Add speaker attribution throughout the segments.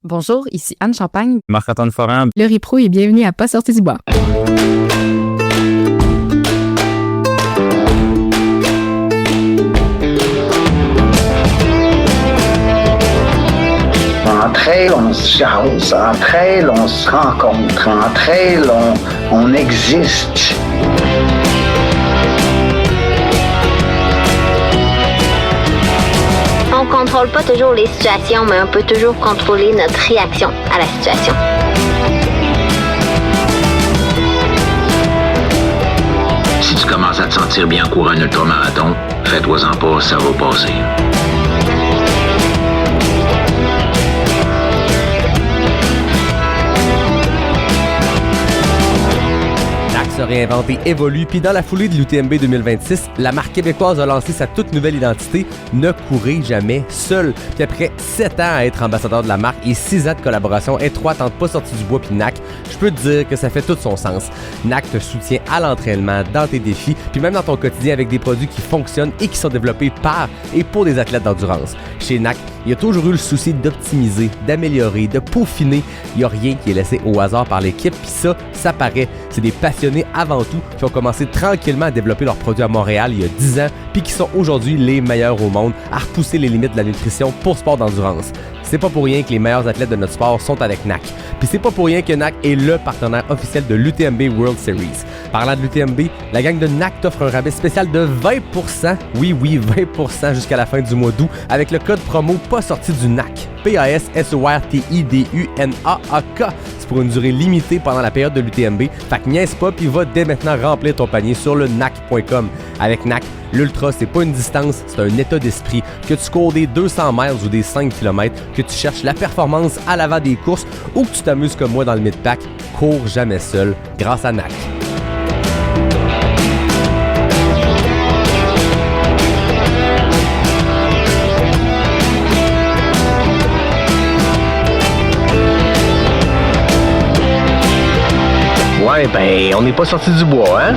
Speaker 1: Bonjour, ici Anne Champagne,
Speaker 2: Marc-Antoine Foran,
Speaker 1: Laurie Proulx et bienvenue à Pas sorti du bois.
Speaker 3: Entre elles, on se jase, entre elles, on se rencontre, entre elles, on existe.
Speaker 4: On contrôle pas toujours les situations, mais on peut toujours contrôler notre réaction à la situation.
Speaker 5: Si tu commences à te sentir bien courir un ultramarathon, fais-toi-en pas, ça va passer.
Speaker 6: Se réinvente et évolue, puis dans la foulée de l'UTMB 2026, la marque québécoise a lancé sa toute nouvelle identité, Ne courez jamais seul. Puis après 7 ans à être ambassadeur de la marque et 6 ans de collaboration étroite entre Pas sorti du bois puis NAC, je peux te dire que ça fait tout son sens. NAC te soutient à l'entraînement, dans tes défis, puis même dans ton quotidien avec des produits qui fonctionnent et qui sont développés par et pour des athlètes d'endurance. Chez NAC, il y a toujours eu le souci d'optimiser, d'améliorer, de peaufiner. Il n'y a rien qui est laissé au hasard par l'équipe, puis ça paraît. C'est des passionnés avant tout qui ont commencé tranquillement à développer leurs produits à Montréal il y a 10 ans, puis qui sont aujourd'hui les meilleurs au monde à repousser les limites de la nutrition pour sport d'endurance. C'est pas pour rien que les meilleurs athlètes de notre sport sont avec NAC. Puis c'est pas pour rien que NAC est le partenaire officiel de l'UTMB World Series. Parlant de l'UTMB, la gang de NAC t'offre un rabais spécial de 20%, oui 20% jusqu'à la fin du mois d'août avec le code promo Pas sorti du NAC. PASSORTIDUNAAK. C'est pour une durée limitée pendant la période de l'UTMB. Fait que niaise pas puis va dès maintenant remplir ton panier sur le NAC.com. Avec NAC, l'ultra, c'est pas une distance, c'est un état d'esprit. Que tu cours des 200 miles ou des 5 km, que tu cherches la performance à l'avant des courses ou que tu t'amuses comme moi dans le mid-pack, cours jamais seul grâce à NAC.
Speaker 2: Ouais, ben, on n'est pas sorti du bois, hein?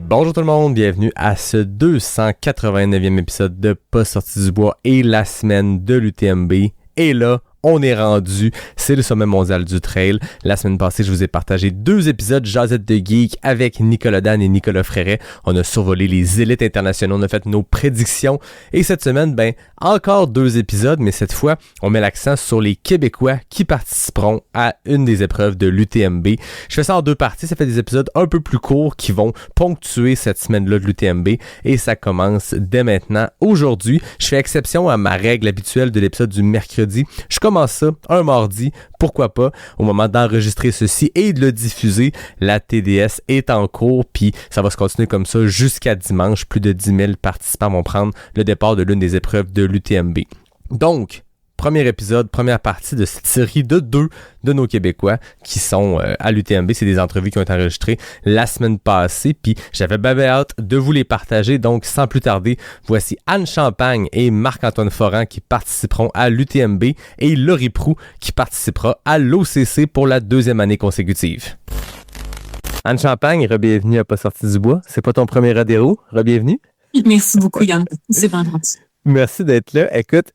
Speaker 6: Bonjour tout le monde, bienvenue à ce 289e épisode de Pas sorti du bois et la semaine de l'UTMB. Et là, on est rendu, c'est le sommet mondial du trail. La semaine passée, je vous ai partagé 2 épisodes Jazette de Geek avec Nicolas Dan et Nicolas Fréret. On a survolé les élites internationaux, on a fait nos prédictions. Et cette semaine, encore 2 épisodes, mais cette fois, on met l'accent sur les Québécois qui participeront à une des épreuves de l'UTMB. Je fais ça en 2 parties, ça fait des épisodes un peu plus courts qui vont ponctuer cette semaine-là de l'UTMB. Et ça commence dès maintenant. Aujourd'hui, je fais exception à ma règle habituelle de l'épisode du mercredi. Je commence ça un mardi, pourquoi pas, au moment d'enregistrer ceci et de le diffuser. La TDS est en cours, puis ça va se continuer comme ça jusqu'à dimanche. Plus de 10 000 participants vont prendre le départ de l'une des épreuves de l'UTMB. Donc, premier épisode, première partie de cette série de 2 de nos Québécois qui sont à l'UTMB. C'est des entrevues qui ont été enregistrées la semaine passée, puis j'avais bien hâte de vous les partager. Donc, sans plus tarder, voici Anne Champagne et Marc-Antoine Foran qui participeront à l'UTMB et Laurie Proulx qui participera à l'OCC pour la 2e année consécutive. Anne Champagne, re-bienvenue à Pas sorti du bois. C'est pas ton premier rodéo, re-bienvenue.
Speaker 7: Merci beaucoup, Yann. C'est vraiment gentil.
Speaker 6: Merci d'être là. Écoute,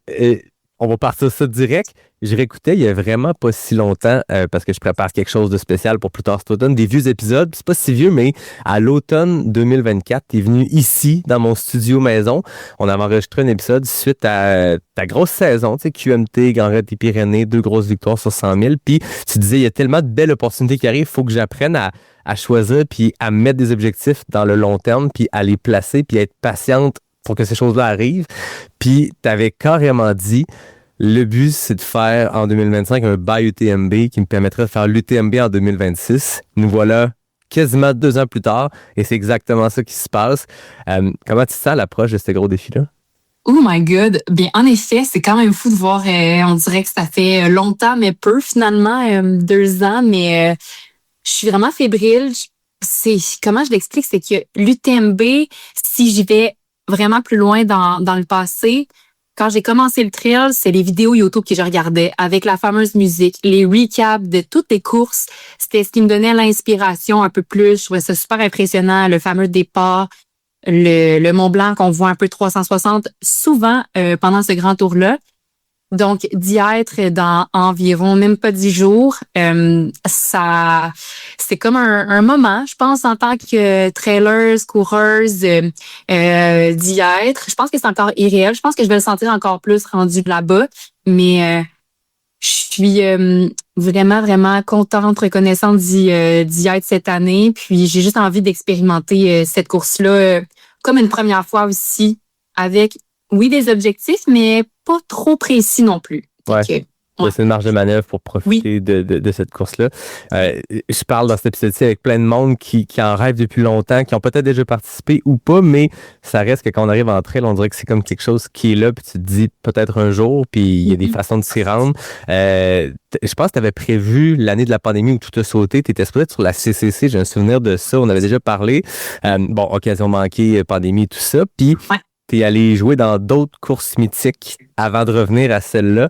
Speaker 6: on va partir ça direct. Je réécoutais il y a vraiment pas si longtemps parce que je prépare quelque chose de spécial pour plus tard cet automne, des vieux épisodes. C'est pas si vieux, mais à l'automne 2024, t'es venu ici dans mon studio maison. On avait enregistré un épisode suite à ta grosse saison, tu sais, QMT, Grand Raid des Pyrénées, 2 grosses victoires sur 100 000. Puis tu disais, il y a tellement de belles opportunités qui arrivent, il faut que j'apprenne à choisir puis à mettre des objectifs dans le long terme puis à les placer puis à être patiente pour que ces choses-là arrivent. Puis, tu avais carrément dit, le but, c'est de faire en 2025 un buy UTMB qui me permettrait de faire l'UTMB en 2026. Nous voilà quasiment 2 ans plus tard et c'est exactement ça qui se passe. Comment tu te sens à l'approche de ce gros défi-là?
Speaker 7: Oh my God! Bien, en effet, c'est quand même fou de voir, on dirait que ça fait longtemps, mais peu finalement, 2 ans, mais je suis vraiment fébrile. Comment je l'explique, c'est que l'UTMB, si j'y vais vraiment plus loin dans le passé, quand j'ai commencé le trail, c'est les vidéos YouTube que je regardais avec la fameuse musique, les recaps de toutes les courses. C'était ce qui me donnait l'inspiration un peu plus. Je trouvais ça super impressionnant, le fameux départ, le Mont Blanc qu'on voit un peu 360 souvent pendant ce grand tour-là. Donc, d'y être dans environ même pas 10 jours, c'est comme un moment, je pense, en tant que traileuse, coureuse, d'y être. Je pense que c'est encore irréel. Je pense que je vais le sentir encore plus rendu là-bas. Mais je suis vraiment, vraiment contente, reconnaissante d'y être cette année. Puis, j'ai juste envie d'expérimenter cette course-là comme une première fois aussi, avec, oui, des objectifs, mais pas trop précis non plus.
Speaker 6: Ouais.
Speaker 7: Donc,
Speaker 6: C'est une marge de manœuvre pour profiter de cette course-là. Je parle dans cet épisode-ci avec plein de monde qui en rêvent depuis longtemps, qui ont peut-être déjà participé ou pas, mais ça reste que quand on arrive en trail, on dirait que c'est comme quelque chose qui est là, puis tu te dis peut-être un jour, puis il y a des façons de s'y rendre. Je pense que tu avais prévu l'année de la pandémie où tout a sauté. Tu étais supposé être sur la CCC, j'ai un souvenir de ça, on avait déjà parlé. Bon, occasion manquée, pandémie, tout ça. Puis tu es allé jouer dans d'autres courses mythiques avant de revenir à celle-là.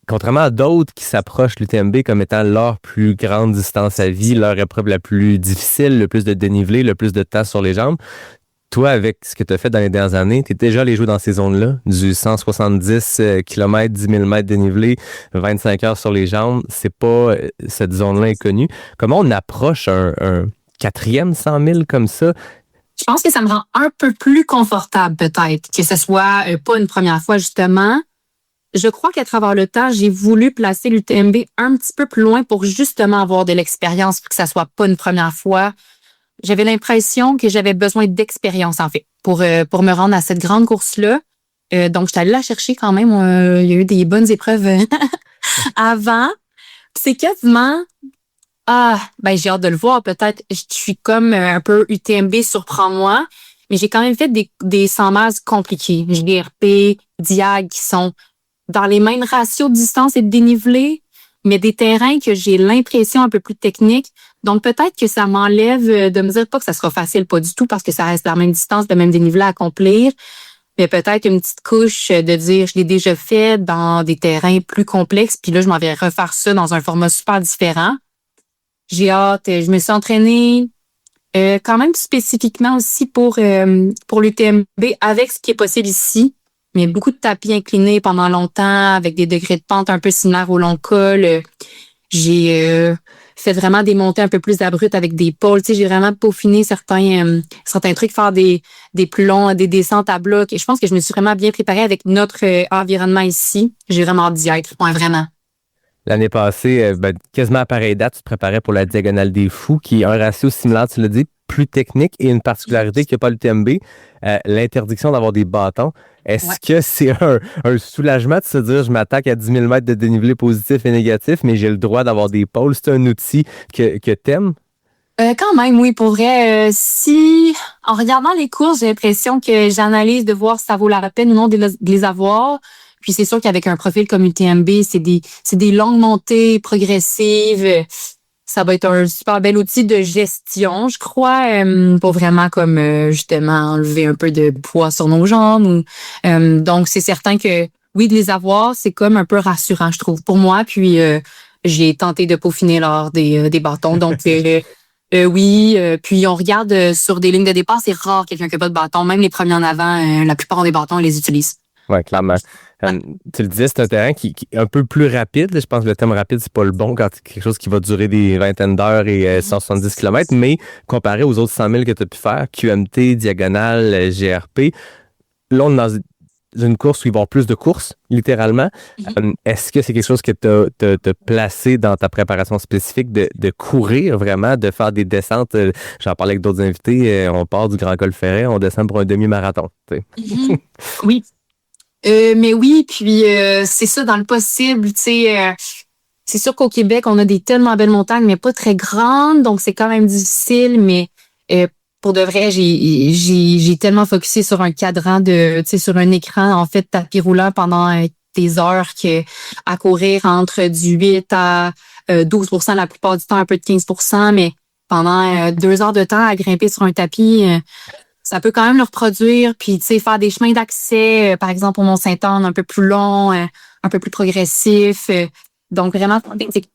Speaker 6: Contrairement à d'autres qui s'approchent l'UTMB comme étant leur plus grande distance à vie, leur épreuve la plus difficile, le plus de dénivelé, le plus de temps sur les jambes, toi, avec ce que tu as fait dans les dernières années, tu es déjà allé jouer dans ces zones-là, du 170 km, 10 000 mètres dénivelé, 25 heures sur les jambes. C'est pas cette zone-là inconnue. Comment on approche un quatrième 100 000 comme ça?
Speaker 7: Je pense que ça me rend un peu plus confortable peut-être, que ce soit pas une première fois justement. Je crois qu'à travers le temps, j'ai voulu placer l'UTMB un petit peu plus loin pour justement avoir de l'expérience, pour que ça soit pas une première fois. J'avais l'impression que j'avais besoin d'expérience, en fait, pour me rendre à cette grande course-là. Donc, j'étais allée la chercher quand même. Il y a eu des bonnes épreuves avant. C'est quasiment... j'ai hâte de le voir, peut-être. Je suis comme un peu UTMB, surprends-moi. Mais j'ai quand même fait des 100 miles compliqués. J'ai des RP, diag qui sont dans les mêmes ratios de distance et de dénivelé, mais des terrains que j'ai l'impression un peu plus techniques. Donc, peut-être que ça m'enlève de me dire pas que ça sera facile, pas du tout, parce que ça reste la même distance, le même dénivelé à accomplir. Mais peut-être une petite couche de dire, je l'ai déjà fait dans des terrains plus complexes, puis là, je m'en vais refaire ça dans un format super différent. J'ai hâte. Je me suis entraînée quand même spécifiquement aussi pour l'UTMB avec ce qui est possible ici. Mais beaucoup de tapis inclinés pendant longtemps, avec des degrés de pente un peu similaires au long col. J'ai fait vraiment des montées un peu plus abruptes avec des pôles. Tu sais, j'ai vraiment peaufiné certains trucs, faire des plus longs, des descentes à bloc. Et je pense que je me suis vraiment bien préparée avec notre environnement ici. J'ai vraiment hâte d'y être. Ouais, vraiment.
Speaker 6: L'année passée, quasiment à pareille date, tu te préparais pour la Diagonale des Fous, qui est un ratio similaire, tu l'as dit, plus technique et une particularité qu'il n'y a pas l'UTMB, l'interdiction d'avoir des bâtons. Est-ce que c'est un soulagement de se dire je m'attaque à 10 000 mètres de dénivelé positif et négatif, mais j'ai le droit d'avoir des pôles? C'est un outil que t'aimes?
Speaker 7: Quand même, oui, pour vrai. Si, en regardant les courses, j'ai l'impression que j'analyse de voir si ça vaut la peine ou non de les avoir. Puis c'est sûr qu'avec un profil comme UTMB, c'est des longues montées progressives. Ça va être un super bel outil de gestion, je crois, pour vraiment comme justement enlever un peu de poids sur nos jambes. Donc, c'est certain que oui, de les avoir, c'est comme un peu rassurant, je trouve, pour moi. Puis, j'ai tenté de peaufiner lors des bâtons. Donc, oui. Puis, on regarde sur des lignes de départ, c'est rare quelqu'un qui n'a pas de bâton. Même les premiers en avant, la plupart des bâtons, ils les utilisent.
Speaker 6: Oui, clairement. Tu le disais, c'est un terrain qui est un peu plus rapide. Je pense que le terme rapide, c'est pas le bon quand c'est quelque chose qui va durer des vingtaines d'heures et 170 km, mais comparé aux autres 100 000 que tu as pu faire, QMT, Diagonale, GRP, là, on est dans une course où il va y avoir plus de courses, littéralement. Est-ce que c'est quelque chose que tu as placé dans ta préparation spécifique de courir vraiment, de faire des descentes? J'en parlais avec d'autres invités, on part du Grand Col Ferret, on descend pour un demi-marathon.
Speaker 7: Oui. Mais oui, puis c'est ça dans le possible, tu sais. C'est sûr qu'au Québec, on a des tellement belles montagnes, mais pas très grandes, donc c'est quand même difficile. Mais pour de vrai, j'ai tellement focusé sur un cadran tu sais, sur un écran en fait tapis roulant pendant des heures à courir entre du 8 à 12%, la plupart du temps un peu de 15%, mais pendant 2 heures de temps à grimper sur un tapis. Ça peut quand même le reproduire, puis tu sais, faire des chemins d'accès, par exemple au Mont-Saint-Anne, un peu plus long, un peu plus progressif. Donc vraiment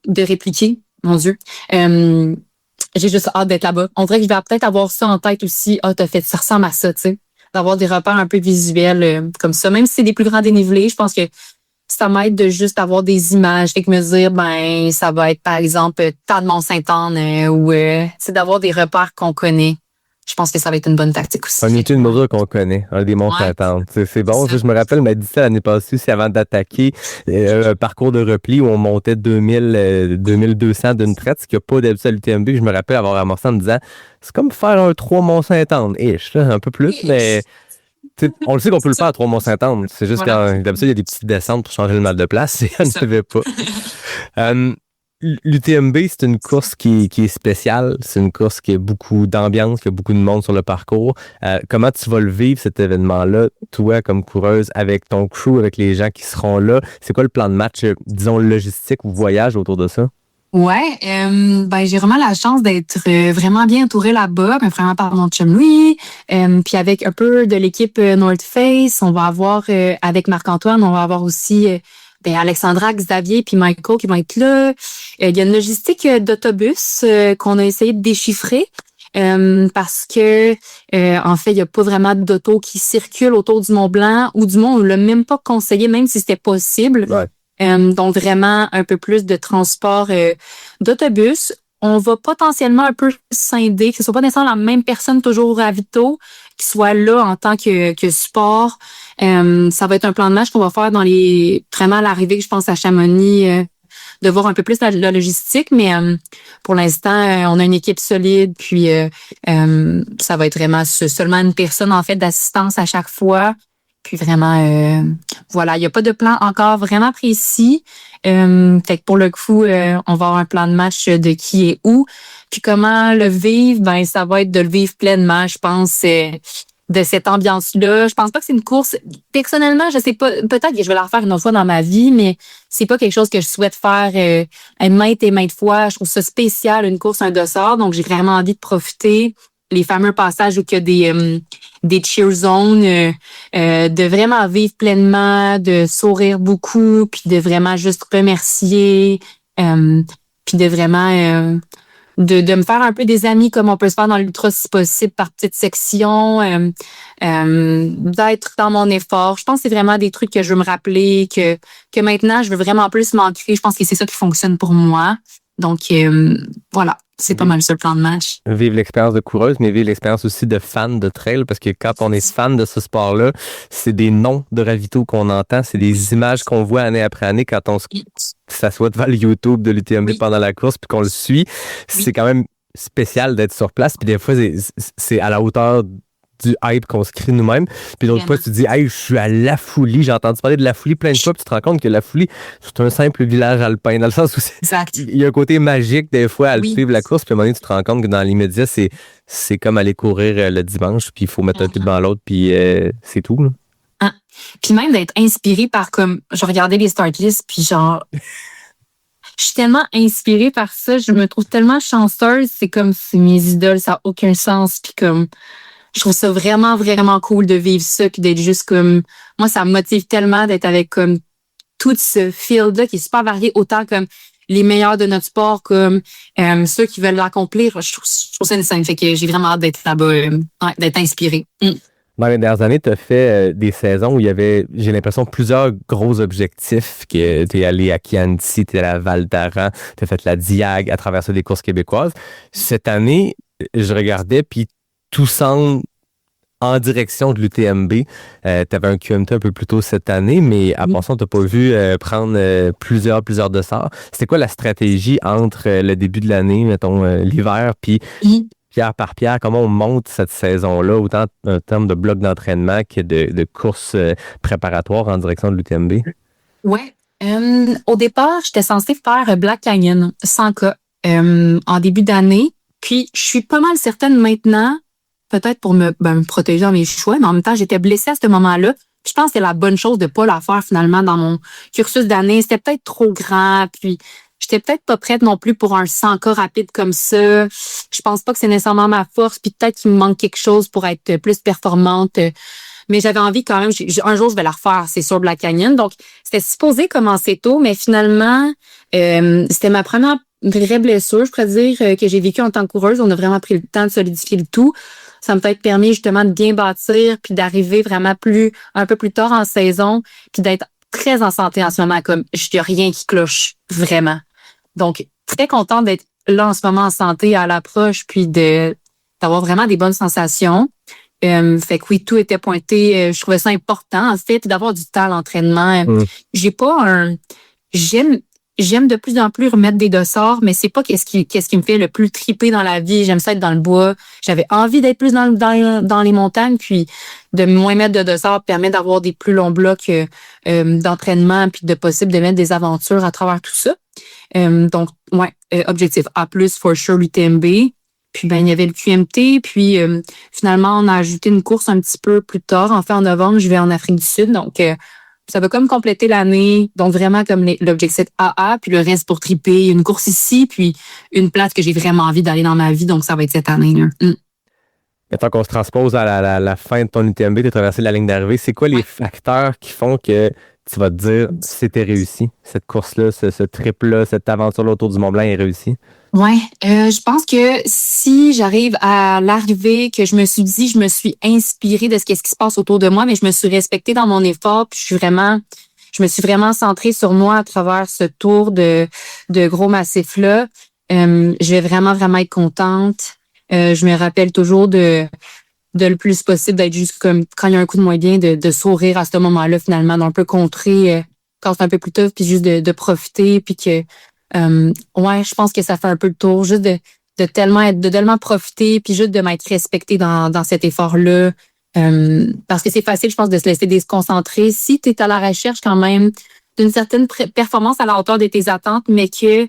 Speaker 7: de répliquer, mon Dieu. J'ai juste hâte d'être là-bas. On dirait que je vais peut-être avoir ça en tête aussi. T'as fait ça ressemble à ça, tu sais. D'avoir des repères un peu visuels comme ça. Même si c'est des plus grands dénivelés, je pense que ça m'aide de juste avoir des images. Fait que me dire, ben, ça va être, par exemple, tant de Mont-Sainte-Anne ou c'est d'avoir des repères qu'on connaît. Je pense que ça va être une bonne tactique aussi.
Speaker 6: On est une mesure qu'on connaît, un des Mont-Sainte-Anne. C'est bon. Je me rappelle, elle m'a dit ça l'année passée aussi avant d'attaquer un parcours de repli où on montait 2200 d'une traite, ce qu'il n'y a pas d'habitude à l'UTMB. Je me rappelle avoir amorcé en me disant, c'est comme faire un 3 Mont-Sainte-Anne-ish, là, un peu plus, mais on le sait qu'on peut le faire à 3 Mont-Sainte-Anne. C'est juste que d'habitude, il y a des petites descentes pour changer le mal de place et elle ne savait pas. L'UTMB, c'est une course qui est spéciale. C'est une course qui a beaucoup d'ambiance, qui a beaucoup de monde sur le parcours. Comment tu vas le vivre, cet événement-là, toi, comme coureuse, avec ton crew, avec les gens qui seront là? C'est quoi le plan de match, disons, logistique ou voyage autour de ça?
Speaker 7: Ouais, ben j'ai vraiment la chance d'être vraiment bien entourée là-bas, ben, vraiment par mon chum Louis, puis avec un peu de l'équipe North Face, on va avoir avec Marc-Antoine, on va avoir aussi ben Alexandra, Xavier puis Michael qui vont être là. Il y a une logistique d'autobus qu'on a essayé de déchiffrer. Parce que en fait, il n'y a pas vraiment d'auto qui circule autour du Mont-Blanc ou du Mont, on l'a même pas conseillé, même si c'était possible.
Speaker 6: Ouais.
Speaker 7: Donc vraiment un peu plus de transport d'autobus. On va potentiellement un peu scinder, que ce soit pas nécessairement la même personne toujours au ravito, qui soit là en tant que support. Ça va être un plan de match qu'on va faire dans vraiment à l'arrivée, je pense, à Chamonix, de voir un peu plus la logistique, mais pour l'instant, on a une équipe solide, puis ça va être vraiment seulement une personne en fait d'assistance à chaque fois. Puis vraiment, voilà, il n'y a pas de plan encore vraiment précis. Fait que pour le coup, on va avoir un plan de match de qui est où. Puis comment le vivre, ben ça va être de le vivre pleinement, je pense, de cette ambiance-là. Je pense pas que c'est une course. Personnellement, je sais pas, peut-être que je vais la refaire une autre fois dans ma vie, mais c'est pas quelque chose que je souhaite faire maintes et maintes fois. Je trouve ça spécial, une course, un dossard. Donc j'ai vraiment envie de profiter. Les fameux passages où il y a des cheer zones, de vraiment vivre pleinement, de sourire beaucoup, puis de vraiment juste remercier, puis de vraiment de me faire un peu des amis comme on peut se faire dans l'ultra si possible par petites sections, d'être dans mon effort. Je pense que c'est vraiment des trucs que je veux me rappeler, que maintenant je veux vraiment plus m'ancrer. Je pense que c'est ça qui fonctionne pour moi. Donc voilà. C'est pas mal ça le plan de match.
Speaker 6: Vivre l'expérience de coureuse, mais vivre l'expérience aussi de fan de trail, parce que quand on est fan de ce sport-là, c'est des noms de ravitaux qu'on entend, c'est des images qu'on voit année après année quand on s'assoit devant le YouTube de l'UTMB pendant la course, puis qu'on le suit. C'est quand même spécial d'être sur place, puis des fois, c'est à la hauteur du hype qu'on se crée nous-mêmes. Puis d'autres fois, tu te dis, hey, je suis à La Foulie. J'ai entendu parler de La Foulie plein de fois, puis tu te rends compte que La Foulie, c'est un simple village alpin, dans le sens où il y a un côté magique, des fois, à suivre la course, puis à un moment donné, tu te rends compte que dans l'immédiat, c'est comme aller courir le dimanche, puis il faut mettre un pied devant l'autre, puis c'est tout, là.
Speaker 7: Puis même d'être inspiré par, comme, je regardais les start lists, puis genre, je suis tellement inspirée par ça, je me trouve tellement chanceuse, c'est comme, c'est mes idoles, ça n'a aucun sens, puis comme, je trouve ça vraiment, vraiment cool de vivre ça, puis d'être juste comme... Moi, ça me motive tellement d'être avec comme tout ce field-là qui est super varié, autant comme les meilleurs de notre sport, comme ceux qui veulent l'accomplir. Je trouve ça une scène. Fait que j'ai vraiment hâte d'être là-bas, d'être inspirée.
Speaker 6: Dans les dernières années, tu as fait des saisons où il y avait, j'ai l'impression, plusieurs gros objectifs. Tu es allé à Chianti, tu es allé à Val d'Aran, tu as fait la Diag à travers des courses québécoises. Cette année, je regardais, puis tout semble en direction de l'UTMB. Tu avais un QMT un peu plus tôt cette année, mais à part ça, on t'a pas vu prendre plusieurs dossards. C'était quoi la stratégie entre le début de l'année, mettons l'hiver, puis pierre par pierre, comment on monte cette saison-là, autant en termes de bloc d'entraînement que de courses préparatoires en direction de l'UTMB?
Speaker 7: Ouais. Au départ, j'étais censée faire Black Canyon 100K en début d'année. Puis, je suis pas mal certaine maintenant, peut-être pour me protéger dans mes choix, mais en même temps, j'étais blessée à ce moment-là. Puis, je pense que c'est la bonne chose de pas la faire finalement dans mon cursus d'année. C'était peut-être trop grand, puis j'étais peut-être pas prête non plus pour un 100K rapide comme ça. Je pense pas que c'est nécessairement ma force, puis peut-être qu'il me manque quelque chose pour être plus performante. Mais j'avais envie quand même, un jour je vais la refaire, c'est sur Black Canyon. Donc, c'était supposé commencer tôt, mais finalement, c'était ma première vraie blessure, je pourrais dire, que j'ai vécue en tant que coureuse. On a vraiment pris le temps de solidifier le tout. Ça m'a peut-être permis justement de bien bâtir, puis d'arriver vraiment un peu plus tard en saison, puis d'être très en santé en ce moment, comme il n'y a rien qui cloche vraiment. Donc, très contente d'être là en ce moment en santé à l'approche, puis d'avoir vraiment des bonnes sensations. Fait que oui, tout était pointé. Je trouvais ça important, en fait, d'avoir du temps à l'entraînement. J'ai pas J'aime de plus en plus remettre des dossards, mais c'est pas qu'est-ce qui me fait le plus triper dans la vie. J'aime ça être dans le bois. J'avais envie d'être plus dans les montagnes, puis de moins mettre de dossards permet d'avoir des plus longs blocs d'entraînement, puis de possible de mettre des aventures à travers tout ça. Donc, ouais, objectif A+, for sure, l'UTMB. Puis, il y avait le QMT. Puis, finalement, on a ajouté une course un petit peu plus tard. En fait, en novembre, je vais en Afrique du Sud. Donc, ça va comme compléter l'année. Donc, vraiment comme l'objectif AA. Puis, le reste pour triper. Une course ici. Puis, une place que j'ai vraiment envie d'aller dans ma vie. Donc, ça va être cette année, là.
Speaker 6: Maintenant qu'on se transpose à la fin de ton UTMB, tu as traversé la ligne d'arrivée. C'est quoi les facteurs qui font que tu vas te dire c'était réussi, cette course-là, ce trip-là, cette aventure-là autour du Mont-Blanc est réussie?
Speaker 7: Ouais, je pense que si j'arrive à l'arrivée, que je me suis inspirée de ce qui se passe autour de moi, mais je me suis respectée dans mon effort, puis je me suis vraiment centrée sur moi à travers ce tour de gros massif-là. Je vais vraiment, vraiment être contente. Je me rappelle toujours de le plus possible d'être juste comme quand il y a un coup de moins bien, de sourire à ce moment-là, finalement, d'un peu contrer quand c'est un peu plus tough, puis juste de profiter, puis que je pense que ça fait un peu le tour, juste de tellement profiter, puis juste de m'être respectée dans cet effort-là. Parce que c'est facile, je pense, de se laisser déconcentrer. Si tu es à la recherche quand même d'une certaine performance à la hauteur de tes attentes, mais que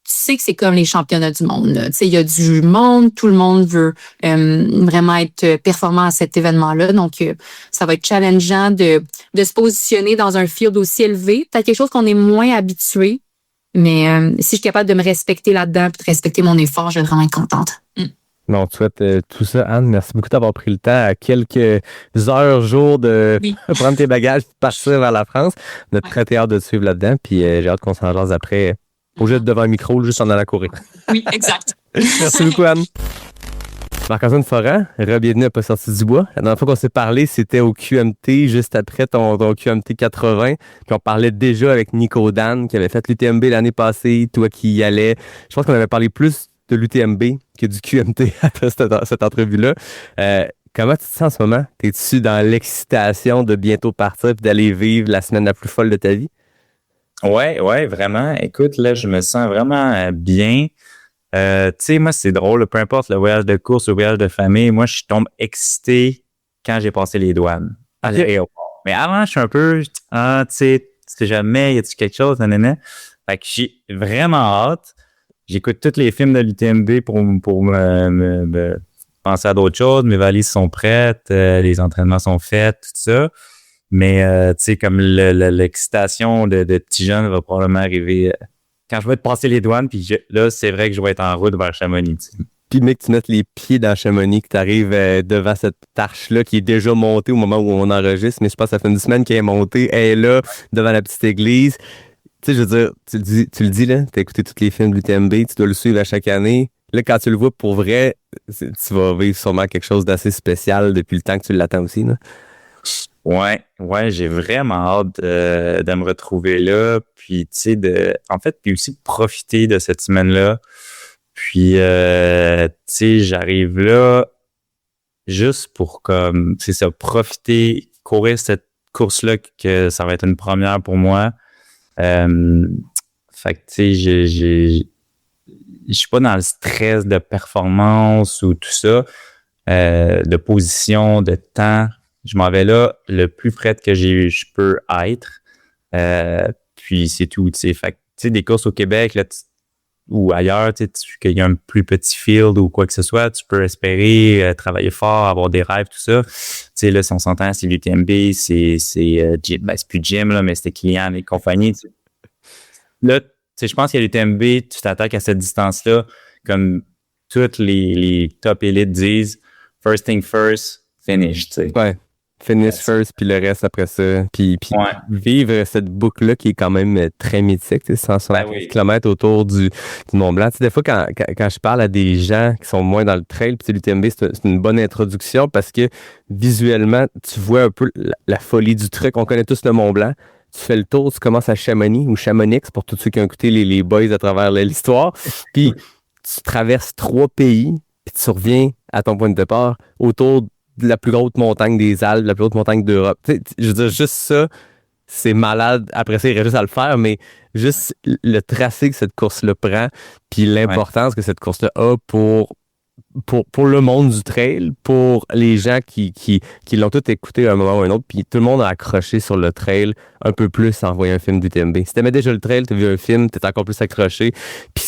Speaker 7: tu sais que c'est comme les championnats du monde. Tu sais, il y a du monde, tout le monde veut vraiment être performant à cet événement-là. Donc, ça va être challengeant de se positionner dans un field aussi élevé. Peut-être quelque chose qu'on est moins habitué. Mais si je suis capable de me respecter là-dedans et de respecter mon effort, je vais vraiment être contente.
Speaker 6: On te souhaite tout ça, Anne. Merci beaucoup d'avoir pris le temps à quelques heures, jours de prendre tes bagages et de partir vers la France. On a très hâte de te suivre là-dedans. Puis j'ai hâte qu'on s'en jase après. Au jeu devant un micro, juste en allant courir.
Speaker 7: Oui, exact.
Speaker 6: Merci beaucoup, Anne. Marc-Antoine Forand, bienvenue à Pas sorti du bois. La dernière fois qu'on s'est parlé, c'était au QMT, juste après ton QMT 80. Puis on parlait déjà avec Nico Dan, qui avait fait l'UTMB l'année passée, toi qui y allais. Je pense qu'on avait parlé plus de l'UTMB que du QMT après cette entrevue-là. Comment tu te sens en ce moment? T'es-tu dans l'excitation de bientôt partir et d'aller vivre la semaine la plus folle de ta vie?
Speaker 8: Ouais, vraiment. Écoute, là, je me sens vraiment bien. Tu sais, moi, c'est drôle, peu importe le voyage de course ou le voyage de famille, moi, je tombe excité quand j'ai passé les douanes à l'aéroport. Mais avant, je suis un peu, tu sais jamais, y a-tu quelque chose, nanana. Fait que j'ai vraiment hâte. J'écoute tous les films de l'UTMB pour me penser à d'autres choses. Mes valises sont prêtes, les entraînements sont faits, tout ça. Mais, tu sais, comme l'excitation de petit jeune va probablement arriver quand je vais te passer les douanes. Puis là, c'est vrai que je vais être en route vers Chamonix. T'sais.
Speaker 6: Puis, mec, tu mettes les pieds dans Chamonix, que tu arrives devant cette arche-là qui est déjà montée au moment où on enregistre. Mais je pense que ça fait une semaine qu'elle est montée. Elle est là, devant la petite église. Tu sais, je veux dire, tu le dis, là, tu as écouté tous les films de l'UTMB, tu dois le suivre à chaque année. Là, quand tu le vois pour vrai, tu vas vivre sûrement quelque chose d'assez spécial depuis le temps que tu l'attends aussi, là.
Speaker 8: Ouais, j'ai vraiment hâte de me retrouver là, puis tu sais puis aussi de profiter de cette semaine-là. Puis tu sais, j'arrive là juste pour comme c'est ça, profiter, courir cette course-là que ça va être une première pour moi. Fait que tu sais, je suis pas dans le stress de performance ou tout ça, de position, de temps. Je m'en vais là le plus près que je peux être. Puis c'est tout, tu sais. Fait que, tu sais, des courses au Québec là, ou ailleurs, tu sais, qu'il y a un plus petit field ou quoi que ce soit, tu peux espérer travailler fort, avoir des rêves, tout ça. Tu sais, là, si on s'entend, c'est l'UTMB, c'est plus Jim, là, mais c'était Kylian et compagnie. T'sais. Là, tu sais, je pense qu'à l'UTMB, tu t'attaques à cette distance-là, comme toutes les top élites disent, first thing first, finish, tu sais.
Speaker 6: Ouais. Finish first, puis le reste après ça. Puis vivre cette boucle-là qui est quand même très mythique, 160 km autour du Mont-Blanc. Tu sais, des fois, quand je parle à des gens qui sont moins dans le trail, puis l'UTMB, c'est une bonne introduction parce que visuellement, tu vois un peu la folie du truc. On connaît tous le Mont-Blanc, tu fais le tour, tu commences à Chamonix ou Chamonix pour tous ceux qui ont écouté les boys à travers l'histoire. Puis tu traverses 3 pays, puis tu reviens à ton point de départ autour de la plus haute montagne des Alpes, la plus haute montagne d'Europe. Tu sais, je veux dire, juste ça, c'est malade. Après ça, il reste juste à le faire, mais juste le tracé que cette course-là prend, puis l'importance que cette course-là a pour le monde du trail, pour les gens qui l'ont tout écouté à un moment ou à un autre, puis tout le monde a accroché sur le trail un peu plus en voyant un film d'UTMB. Si t'aimais déjà le trail, t'as vu un film, t'es encore plus accroché. Puis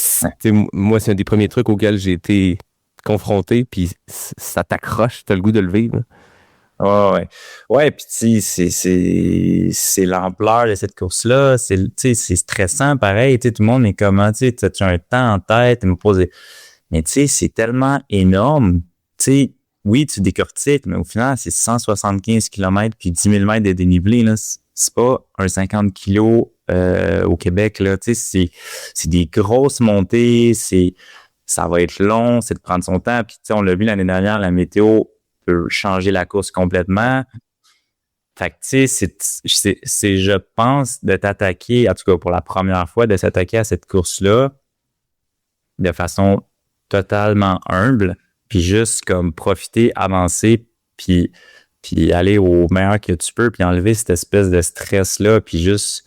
Speaker 6: moi, c'est un des premiers trucs auxquels j'ai été confronté, puis ça t'accroche, t'as le goût de le vivre.
Speaker 8: Ouais, puis tu sais, c'est l'ampleur de cette course-là. C'est stressant, pareil. Tu sais, tout le monde est comment, tu sais, as un temps en tête, me poser. Mais tu sais, c'est tellement énorme. Tu sais, oui, tu décortiques, mais au final, c'est 175 km puis 10 000 mètres de dénivelé. Là. C'est pas un 50 kilos au Québec. Là. Tu sais, c'est des grosses montées. Ça va être long, c'est de prendre son temps. Puis tu sais, on l'a vu l'année dernière, la météo peut changer la course complètement. Fait que, tu sais, c'est, je pense, de t'attaquer, en tout cas pour la première fois, de s'attaquer à cette course-là de façon totalement humble, puis juste comme profiter, avancer, puis aller au meilleur que tu peux, puis enlever cette espèce de stress-là, puis juste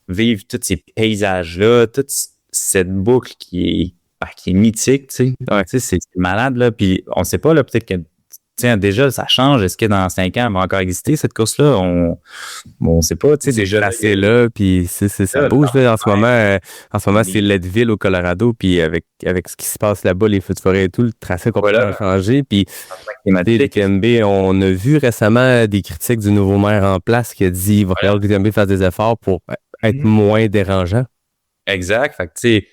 Speaker 8: vivre tous ces paysages-là, toute cette boucle qui est mythique, tu sais. Ouais, tu sais, c'est malade, là, puis on sait pas, là, peut-être que tiens, déjà, ça change. Est-ce que dans 5 ans, elle va encore exister, cette course-là? On sait pas. Tu sais, déjà
Speaker 6: placé là, puis ça bouge là, en ce moment. En ce moment, c'est Leadville au Colorado, puis avec ce qui se passe là-bas, les feux de forêt et tout, le tracé a complètement changé. Puis, l'UTMB, on a vu récemment des critiques du nouveau maire en place qui a dit qu'il va falloir que l'UTMB fasse des efforts pour être moins dérangeant.
Speaker 8: Exact. Fait que, tu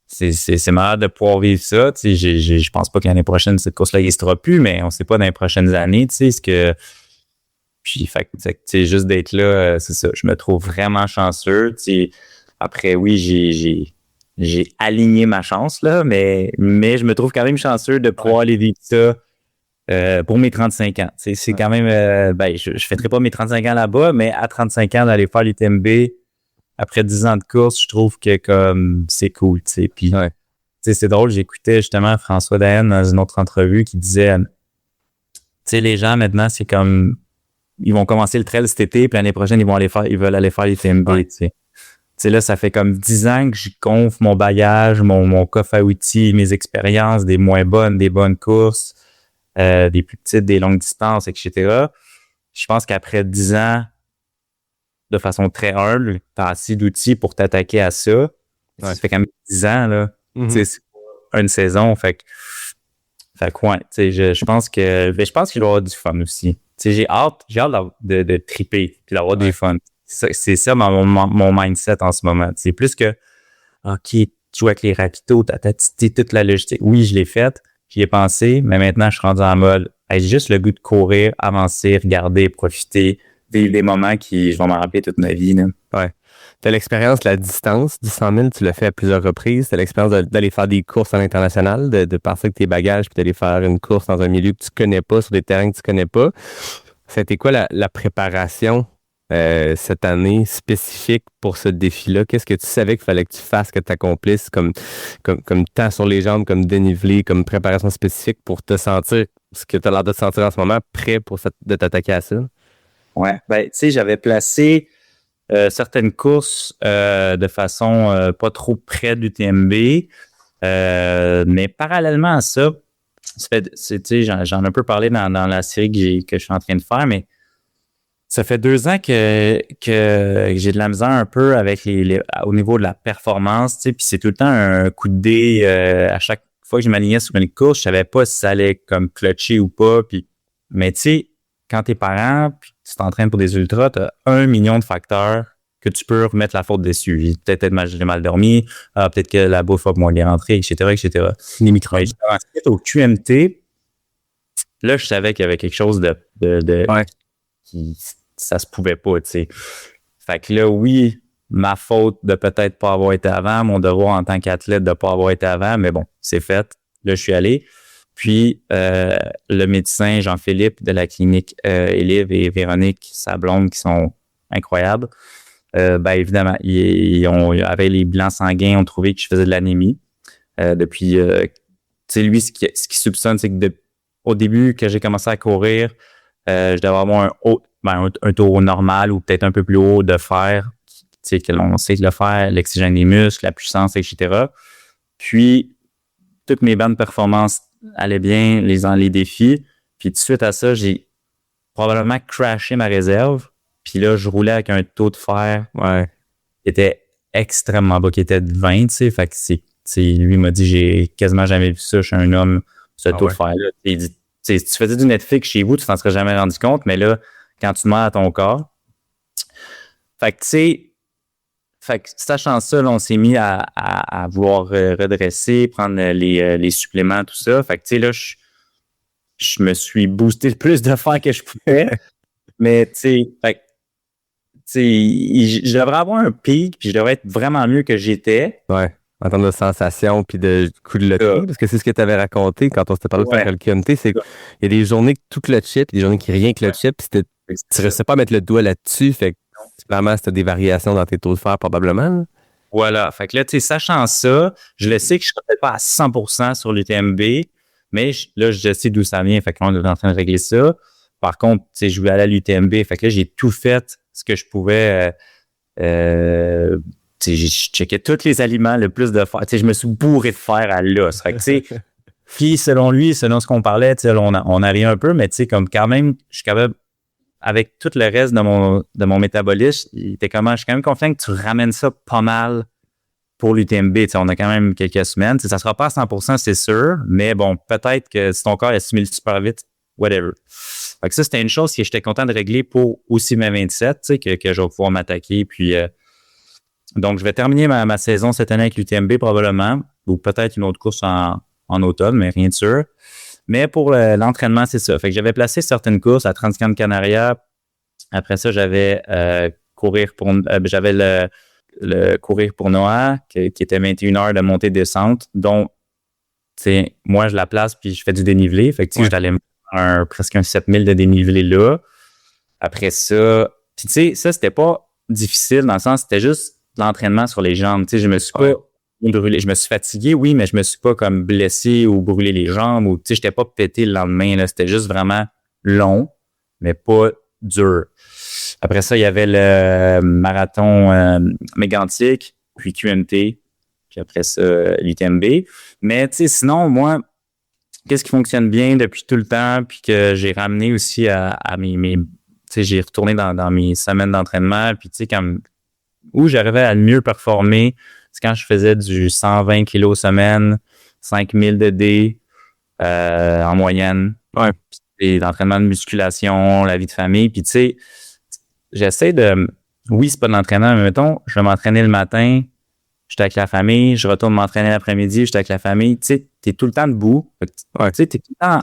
Speaker 8: sais, c'est malade de pouvoir vivre ça. Tu sais, je pense pas que l'année prochaine, cette course-là n'existera plus, mais on sait pas dans les prochaines années, tu sais, ce que. Puis, fait que, tu sais, juste d'être là, c'est ça. Je me trouve vraiment chanceux. Tu sais, après, oui, j'ai aligné ma chance, là, mais je me trouve quand même chanceux de pouvoir aller vivre ça pour mes 35 ans. Tu sais, c'est quand même. Je fêterai pas mes 35 ans là-bas, mais à 35 ans, d'aller faire l'UTMB. Après 10 ans de course, je trouve que comme c'est cool, tu sais. Puis, tu sais, c'est drôle, j'écoutais justement François Dayen dans une autre entrevue qui disait, tu sais, les gens maintenant, c'est comme, ils vont commencer le trail cet été, puis l'année prochaine, ils veulent aller faire les TMB, tu sais. Tu sais, là, ça fait comme 10 ans que je gonfle mon bagage, mon coffre à outils, mes expériences, des moins bonnes, des bonnes courses, des plus petites, des longues distances, etc. Je pense qu'après 10 ans, de façon très humble, t'as assez d'outils pour t'attaquer à ça. Ça fait quand même 10 ans, là. Tu sais, c'est une saison, fait que ouais, tu sais, je pense qu'il va y avoir du fun aussi. Tu sais, j'ai hâte de triper puis d'avoir du fun. C'est ça mon mindset en ce moment. C'est plus que, OK, tu joues avec les rapitos, t'as toute la logistique. Oui, je l'ai faite, j'y ai pensé, mais maintenant, je suis rendu en mode, j'ai juste le goût de courir, avancer, regarder, profiter, vivre des moments qui je vais m'en rappeler toute ma vie. Là.
Speaker 6: Ouais. T'as l'expérience de la distance du 100 000, tu l'as fait à plusieurs reprises. T'as l'expérience d'aller faire des courses à l'international, de partir avec tes bagages puis d'aller faire une course dans un milieu que tu connais pas, sur des terrains que tu connais pas. C'était quoi la préparation cette année spécifique pour ce défi-là? Qu'est-ce que tu savais qu'il fallait que tu fasses, que tu accomplisses comme temps sur les jambes, comme dénivelé, comme préparation spécifique pour te sentir ce que tu as l'air de te sentir en ce moment, prêt de t'attaquer à ça?
Speaker 8: Ouais, ben, tu sais, j'avais placé certaines courses de façon pas trop près du TMB, mais parallèlement à ça, tu sais, j'en ai un peu parlé dans la série que je suis en train de faire, mais ça fait 2 ans que j'ai de la misère un peu avec au niveau de la performance, tu sais, puis c'est tout le temps un coup de dé à chaque fois que je m'alignais sur une course, je savais pas si ça allait comme clutcher ou pas, puis mais tu sais, quand t'es parent, puis tu t'entraînes pour des ultras, tu as 1 million de facteurs que tu peux remettre la faute dessus. Peut-être j'ai mal dormi, peut-être que la bouffe va moins bien rentrer, etc., etc. Les microbes. Ensuite, au QMT, là, je savais qu'il y avait quelque chose de qui ça se pouvait pas, tu sais. Fait que là, oui, ma faute de peut-être pas avoir été avant, mon devoir en tant qu'athlète de pas avoir été avant, mais bon, c'est fait. Là, je suis allé. Puis, le médecin Jean-Philippe de la clinique Élive et Véronique, sa blonde, qui sont incroyables, évidemment, ils avaient les bilans sanguins, ont trouvé que je faisais de l'anémie. Depuis, tu sais, lui, ce qu'il soupçonne, c'est que au début, que j'ai commencé à courir, je devais avoir un taux normal ou peut-être un peu plus haut de fer. Tu sais, que l'on sait que le fer, l'oxygène des muscles, la puissance, etc. Puis, toutes mes bonnes performances allaient bien, les défis. Puis, tout de suite à ça, j'ai probablement crashé ma réserve. Puis là, je roulais avec un taux de fer qui était extrêmement bas, qui était de 20, tu sais. Fait que lui m'a dit, j'ai quasiment jamais vu ça. Je suis un homme, ce taux de fer-là. Il dit, si tu faisais du Netflix chez vous, tu t'en serais jamais rendu compte, mais là, quand tu demandes à ton corps. Fait que, tu sais, sachant ça, là, on s'est mis à vouloir redresser, prendre les suppléments, tout ça. Fait que, tu sais, là, je me suis boosté le plus de fer que je pouvais. Mais, tu sais, je devrais avoir un pic, puis je devrais être vraiment mieux que j'étais.
Speaker 6: Ouais. En termes de sensations puis de coup de loterie, parce que c'est ce que tu avais raconté quand on s'était parlé de faire le QMT, c'est qu'il y a des journées que tout clutchait, puis des journées qui rien clutchait, puis tu ne restais pas à mettre le doigt là-dessus, fait que clairement, c'était des variations dans tes taux de fer, probablement. Là.
Speaker 8: Voilà. Fait que là, tu sais, sachant ça, je le sais que je ne serais pas à 100% sur l'UTMB, mais là, je sais d'où ça vient, fait qu'on est en train de régler ça. Par contre, tu sais, je voulais aller à l'UTMB, fait que là, j'ai tout fait ce que je pouvais. J'ai checké tous les aliments, le plus de fer. Je me suis bourré de fer à l'os. Puis, selon lui, selon ce qu'on parlait, on a ri un peu, mais comme quand même, je suis capable, avec tout le reste de mon métabolisme, je suis quand même confiant que tu ramènes ça pas mal pour l'UTMB. On a quand même quelques semaines. Ça ne sera pas à 100%, c'est sûr, mais bon, peut-être que si ton corps assimile super vite, whatever. Fait que ça, c'était une chose que j'étais content de régler pour aussi mes 27, que je vais pouvoir m'attaquer, puis... Donc, je vais terminer ma saison cette année avec l'UTMB probablement, ou peut-être une autre course en automne, mais rien de sûr. Mais pour l'entraînement, c'est ça. Fait que j'avais placé certaines courses à Transcan Canaria. Après ça, j'avais j'avais le courir pour Noah, qui était 21 heures de montée-descente, dont moi, je la place puis je fais du dénivelé. Fait que j'allais presque un 7000 de dénivelé là. Après ça, puis tu sais, ça, c'était pas difficile dans le sens, c'était juste l'entraînement sur les jambes. Tu sais, je me suis pas brûlé. Je me suis fatigué, oui, mais je me suis pas comme blessé ou brûlé les jambes ou, tu sais, j'étais pas pété le lendemain, là. C'était juste vraiment long, mais pas dur. Après ça, il y avait le marathon mégantique, puis QMT, puis après ça, l'UTMB. Mais, tu sais, sinon, moi, qu'est-ce qui fonctionne bien depuis tout le temps, puis que j'ai ramené aussi à mes tu sais, j'ai retourné dans mes semaines d'entraînement, puis tu sais, où j'arrivais à le mieux performer, c'est quand je faisais du 120 kilos semaine, 5000 de D en moyenne. Ouais. Puis l'entraînement de musculation, la vie de famille. Puis tu sais, j'essaie de... Oui, c'est pas de l'entraînement, mais mettons, je vais m'entraîner le matin, j'étais avec la famille, je retourne m'entraîner l'après-midi, j'étais avec la famille. Tu sais, t'es tout le temps debout. Tu sais, t'es tout le temps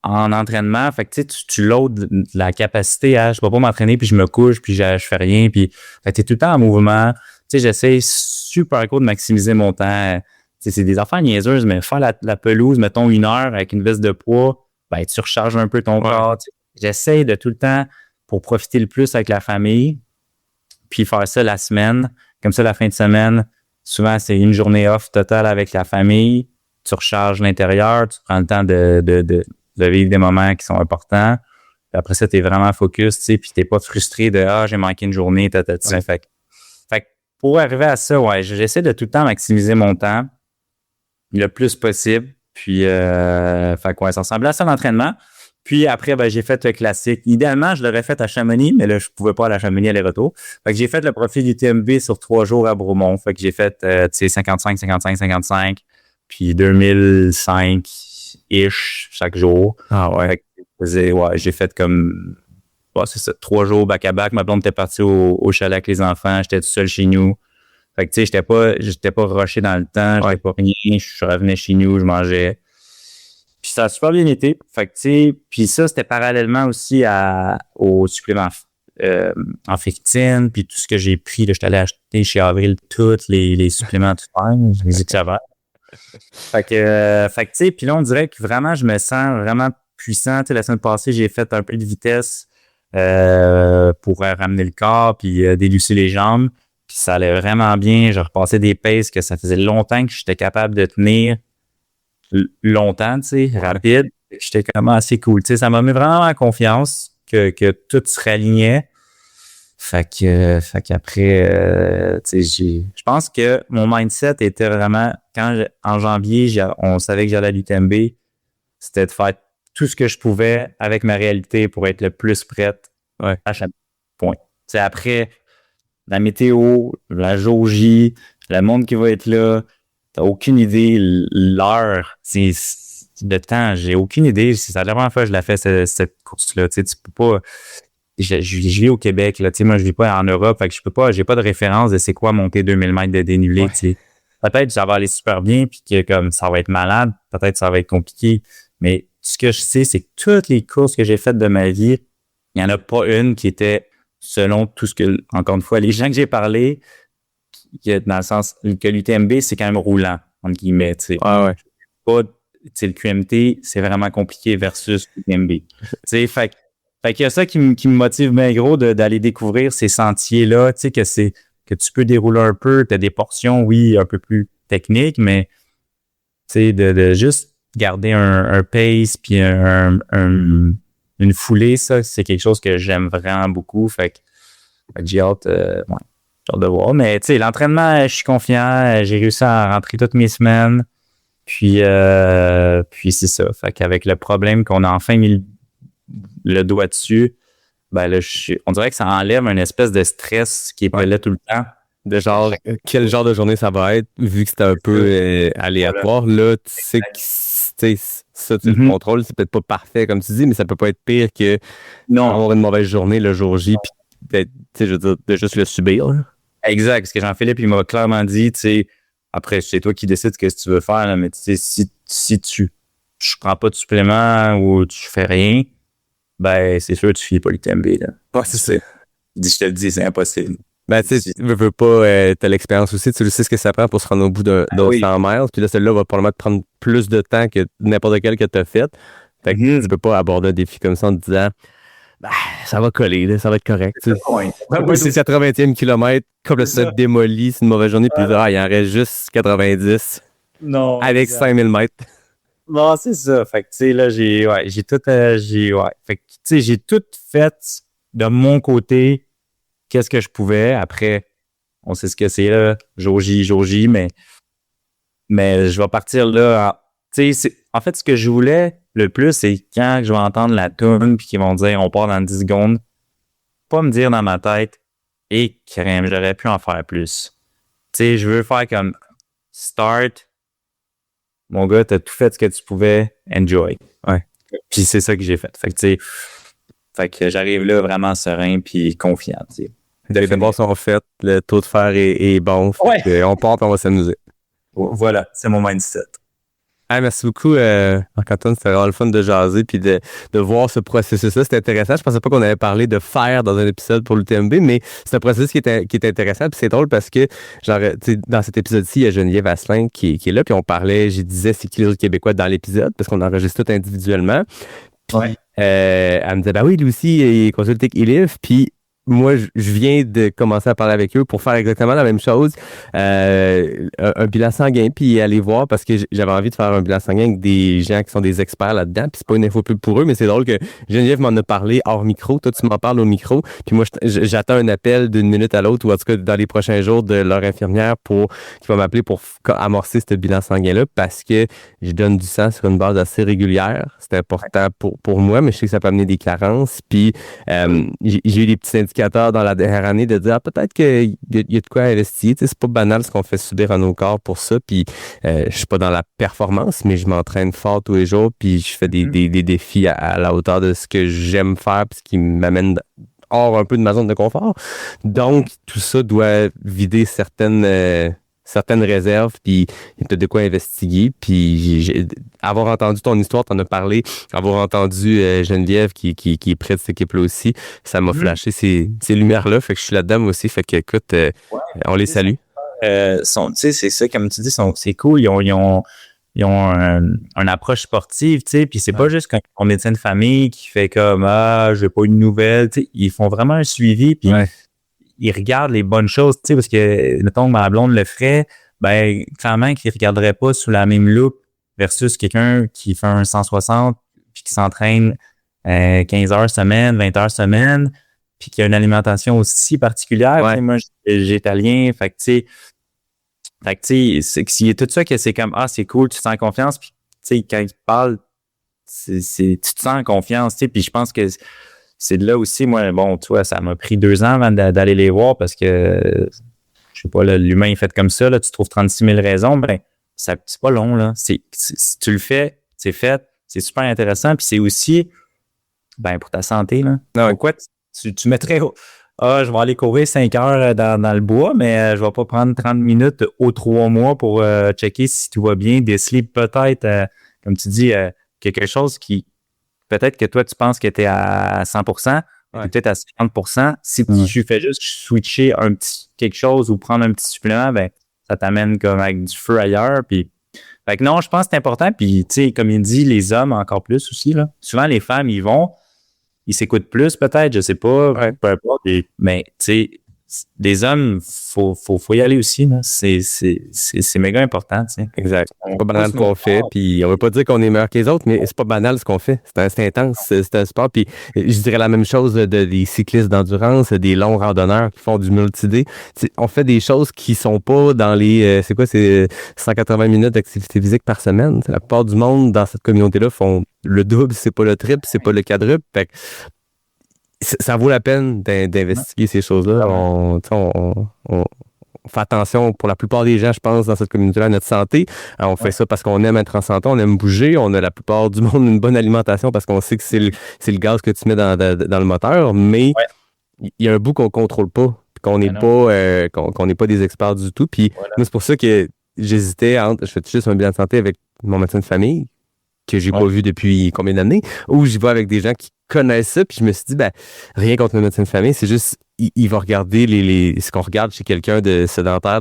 Speaker 8: en entraînement, fait que tu loads la capacité à je peux pas m'entraîner puis je me couche puis je fais rien puis fait que t'es tout le temps en mouvement. Tu sais, j'essaie super cool de maximiser mon temps. Tu sais, c'est des affaires niaiseuses, mais faire la pelouse, mettons 1 heure avec une veste de poids, ben tu recharges un peu ton corps. J'essaie de tout le temps pour profiter le plus avec la famille puis faire ça la semaine. Comme ça, la fin de semaine, souvent c'est une journée off totale avec la famille. Tu recharges l'intérieur, tu prends le temps de vivre des moments qui sont importants. Puis après ça, t'es vraiment focus, tu sais, puis t'es pas frustré de « Ah, j'ai manqué une journée, tatati. » Fait que pour arriver à ça, j'essaie de tout le temps maximiser mon temps le plus possible. Puis, ça ressemblait à ça l'entraînement. Puis après, j'ai fait le classique. Idéalement, je l'aurais fait à Chamonix, mais là, je pouvais pas aller à Chamonix aller-retour. Fait que j'ai fait le profil du TMB sur 3 jours à Bromont. Fait que j'ai fait, 55, 55, 55, puis 2005-ish chaque jour. Ah ouais. Fait que j'ai fait comme, c'est ça, 3 jours back-à-back. Ma blonde était partie au chalet avec les enfants. J'étais tout seul chez nous. Fait que, tu sais, j'étais pas rushé dans le temps. J'avais pas rien. Je revenais chez nous, je mangeais. Puis ça a super bien été. Fait que, tu sais, puis ça, c'était parallèlement aussi aux suppléments en féctine, puis tout ce que j'ai pris. Là, j'étais allé acheter chez Avril tous les suppléments de fer. Je les ai que ça va. Fait que tu sais, puis là, on dirait que vraiment, je me sens vraiment puissant. Tu sais, la semaine passée, j'ai fait un peu de vitesse pour ramener le corps puis délusser les jambes. Puis ça allait vraiment bien. Je repassais des paces que ça faisait longtemps que j'étais capable de tenir longtemps, tu sais, rapide. J'étais vraiment assez cool. Tu sais, ça m'a mis vraiment en confiance que tout se réalignait. Fait qu'après, tu sais, je pense que mon mindset était vraiment, en janvier, on savait que j'allais à l'UTMB, c'était de faire tout ce que je pouvais avec ma réalité pour être le plus prête à chaque point. Tu sais, après, la météo, la jaugie, le monde qui va être là, t'as aucune idée, l'heure, le temps, j'ai aucune idée. C'est la dernière fois que je l'ai fait, cette course-là. Tu sais, tu peux pas... Je vis au Québec, là. Tu sais, moi, je vis pas en Europe, fait que j'ai pas de référence de c'est quoi monter 2000 mètres de dénivelé, tu sais. Peut-être ça va aller super bien, puis que comme ça va être malade, peut-être ça va être compliqué. Mais ce que je sais, c'est que toutes les courses que j'ai faites de ma vie, il y en a pas une qui était selon tout ce que, encore une fois, les gens que j'ai parlé, dans le sens que l'UTMB, c'est quand même roulant, entre guillemets, tu sais.
Speaker 6: Ah ouais.
Speaker 8: Pas, tu sais, le QMT, c'est vraiment compliqué versus l'UTMB. Tu sais, fait qu'il y a ça qui me motive bien gros d'aller découvrir ces sentiers-là, tu sais, que tu peux dérouler un peu, tu as des portions, oui, un peu plus techniques, mais tu sais, de juste garder un pace puis une foulée, ça, c'est quelque chose que j'aime vraiment beaucoup. Fait que j'ai hâte, j'ai hâte de voir. Mais tu sais, l'entraînement, je suis confiant, j'ai réussi à rentrer toutes mes semaines. Puis c'est ça. Fait qu'avec le problème qu'on a enfin mis le doigt dessus, ben là, on dirait que ça enlève une espèce de stress qui est pas là tout le temps.
Speaker 6: De genre, quel genre de journée ça va être, vu que c'était un peu aléatoire. Là, tu sais que ça, tu le contrôles, c'est peut-être pas parfait, comme tu dis, mais ça peut pas être pire que avoir une mauvaise journée le jour J, puis tu sais, je veux dire, de juste le subir. Là.
Speaker 8: Exact, parce que Jean-Philippe, il m'a clairement dit, tu sais, après, c'est toi qui décides ce que tu veux faire, là, mais tu sais, si tu prends pas de supplément ou tu fais rien, ben, c'est sûr que tu finis pas l'UTMB, là.
Speaker 6: Ouais, c'est ça.
Speaker 8: Je te le dis, c'est impossible.
Speaker 6: Ben, tu sais, tu veux pas, t'as l'expérience aussi, tu sais ce que ça prend pour se rendre au bout d'un 100 miles, puis là, celle-là va probablement te prendre plus de temps que n'importe quel que t'as fait. Fait que tu peux pas aborder un défi comme ça en te disant, ben, ça va coller, là, ça va être correct. C'est 80e kilomètre, complètement démoli, c'est une mauvaise journée, puis il en reste juste 90.
Speaker 8: Non.
Speaker 6: Avec 5000 mètres.
Speaker 8: Non, c'est ça. Fait que, tu sais, là, j'ai tout, Fait que, tu sais, j'ai tout fait de mon côté, qu'est-ce que je pouvais. Après, on sait ce que c'est, là. Jaugie, mais je vais partir là. Tu sais, en fait, ce que je voulais le plus, c'est quand je vais entendre la tune puis qu'ils vont dire on part dans 10 secondes, pas me dire dans ma tête, et crème, j'aurais pu en faire plus. Tu sais, je veux faire comme start. Mon gars, t'as tout fait ce que tu pouvais, enjoy.
Speaker 6: Ouais.
Speaker 8: Puis c'est ça que j'ai fait. Fait que j'arrive là vraiment serein puis confiant, tu sais.
Speaker 6: Les devoirs sont faits, le taux de fer est bon. Ouais. On part et on va s'amuser.
Speaker 8: Voilà, c'est mon mindset.
Speaker 6: Ah, merci beaucoup, Marc-Antoine. C'était vraiment le fun de jaser puis de voir ce processus-là. C'était intéressant. Je pensais pas qu'on avait parlé de faire dans un épisode pour l'UTMB, mais c'est un processus qui est intéressant. Puis c'est drôle parce que, genre, dans cet épisode-ci, il y a Geneviève Asselin qui est là. Puis on parlait, je disais, c'est qui les autres Québécois dans l'épisode parce qu'on enregistre tout individuellement. Puis, elle me disait, ben oui, lui aussi, il est consulté avec Elif. Puis, moi, je viens de commencer à parler avec eux pour faire exactement la même chose, un bilan sanguin, puis aller voir, parce que j'avais envie de faire un bilan sanguin avec des gens qui sont des experts là-dedans, puis c'est pas une info pub pour eux, mais c'est drôle que Geneviève m'en a parlé hors micro, toi tu m'en parles au micro, puis moi j'attends un appel d'une minute à l'autre, ou en tout cas dans les prochains jours de leur infirmière qui va m'appeler pour amorcer ce bilan sanguin-là, parce que je donne du sang sur une base assez régulière, c'est important pour moi, mais je sais que ça peut amener des carences, puis j'ai eu des petits indicateurs dans la dernière année de dire peut-être qu'il y a de quoi investir. Tu sais, c'est pas banal ce qu'on fait subir à nos corps pour ça. Puis je suis pas dans la performance, mais je m'entraîne fort tous les jours. Puis je fais des défis à la hauteur de ce que j'aime faire, puis ce qui m'amène hors un peu de ma zone de confort. Donc tout ça doit vider certaines réserves, puis il y a peut-être de quoi investiguer. Puis avoir entendu ton histoire, t'en as parlé, avoir entendu Geneviève qui est près de cette équipe-là aussi, ça m'a flashé ces lumières-là. Fait que je suis là-dedans moi aussi. Fait que écoute, on les salue.
Speaker 8: Tu sais, c'est ça, comme tu dis, c'est cool. Ils ont ils ont une approche sportive, tu sais, puis c'est pas juste un médecin de famille qui fait comme j'ai pas eu de nouvelles, tu sais, ils font vraiment un suivi, puis ils regardent les bonnes choses, tu sais, parce que mettons ma blonde le ferait, ben clairement qu'ils regarderaient pas sous la même loupe versus quelqu'un qui fait un 160 puis qui s'entraîne 15 heures semaine, 20 heures semaine, puis qui a une alimentation aussi particulière. Ouais. Moi, j'ai italien, fait que tu sais, c'est tout ça que c'est comme c'est cool, tu te sens en confiance, puis tu sais, quand ils parlent, tu te sens en confiance, tu sais, puis je pense que c'est de là aussi, moi, bon, tu vois, ça m'a pris 2 ans avant d'aller les voir parce que, je sais pas, là, l'humain est fait comme ça, là, tu trouves 36 000 raisons, ben, c'est pas long, là. Si tu le fais, c'est fait, c'est super intéressant, puis c'est aussi, ben, pour ta santé, là. Non, quoi, tu mettrais, je vais aller courir 5 heures dans le bois, mais je vais pas prendre 30 minutes aux 3 mois pour checker si tout va bien, déceler peut-être, comme tu dis, quelque chose qui, peut-être que toi, tu penses que tu es à 100%, peut-être à 50%. Si tu fais juste switcher un petit quelque chose ou prendre un petit supplément, ben, ça t'amène comme avec du feu ailleurs. Puis, fait que non, je pense que c'est important. Puis, tu sais, comme il dit, les hommes encore plus aussi, là. Souvent, les femmes, ils s'écoutent plus, peut-être, je sais pas, peu importe. Mais, tu sais, des hommes, faut y aller aussi, là. C'est méga important, tu sais.
Speaker 6: Exact. C'est pas banal ce qu'on fait, puis on veut pas dire qu'on est meilleur que les autres, mais c'est pas banal ce qu'on fait. C'est intense, c'est un sport. Puis je dirais la même chose des cyclistes d'endurance, des longs randonneurs qui font du multi-D. On fait des choses qui sont pas dans les, c'est 180 minutes d'activité physique par semaine. La plupart du monde dans cette communauté-là font le double, c'est pas le triple, c'est pas le quadruple. Fait que ça vaut la peine d'investiguer ces choses-là. On fait attention pour la plupart des gens, je pense, dans cette communauté-là, à notre santé. On fait ça parce qu'on aime être en santé, on aime bouger. On a la plupart du monde une bonne alimentation parce qu'on sait que c'est le gaz que tu mets dans le moteur. Mais il y a un bout qu'on contrôle pas, qu'on n'est pas des experts du tout. Puis moi, c'est pour ça que j'hésitais entre je fais juste un bilan de santé avec mon médecin de famille que j'ai pas vu depuis combien d'années, ou j'y vais avec des gens qui connaissent ça, puis je me suis dit, ben, rien contre le médecin de famille, c'est juste, il va regarder ce qu'on regarde chez quelqu'un de sédentaire,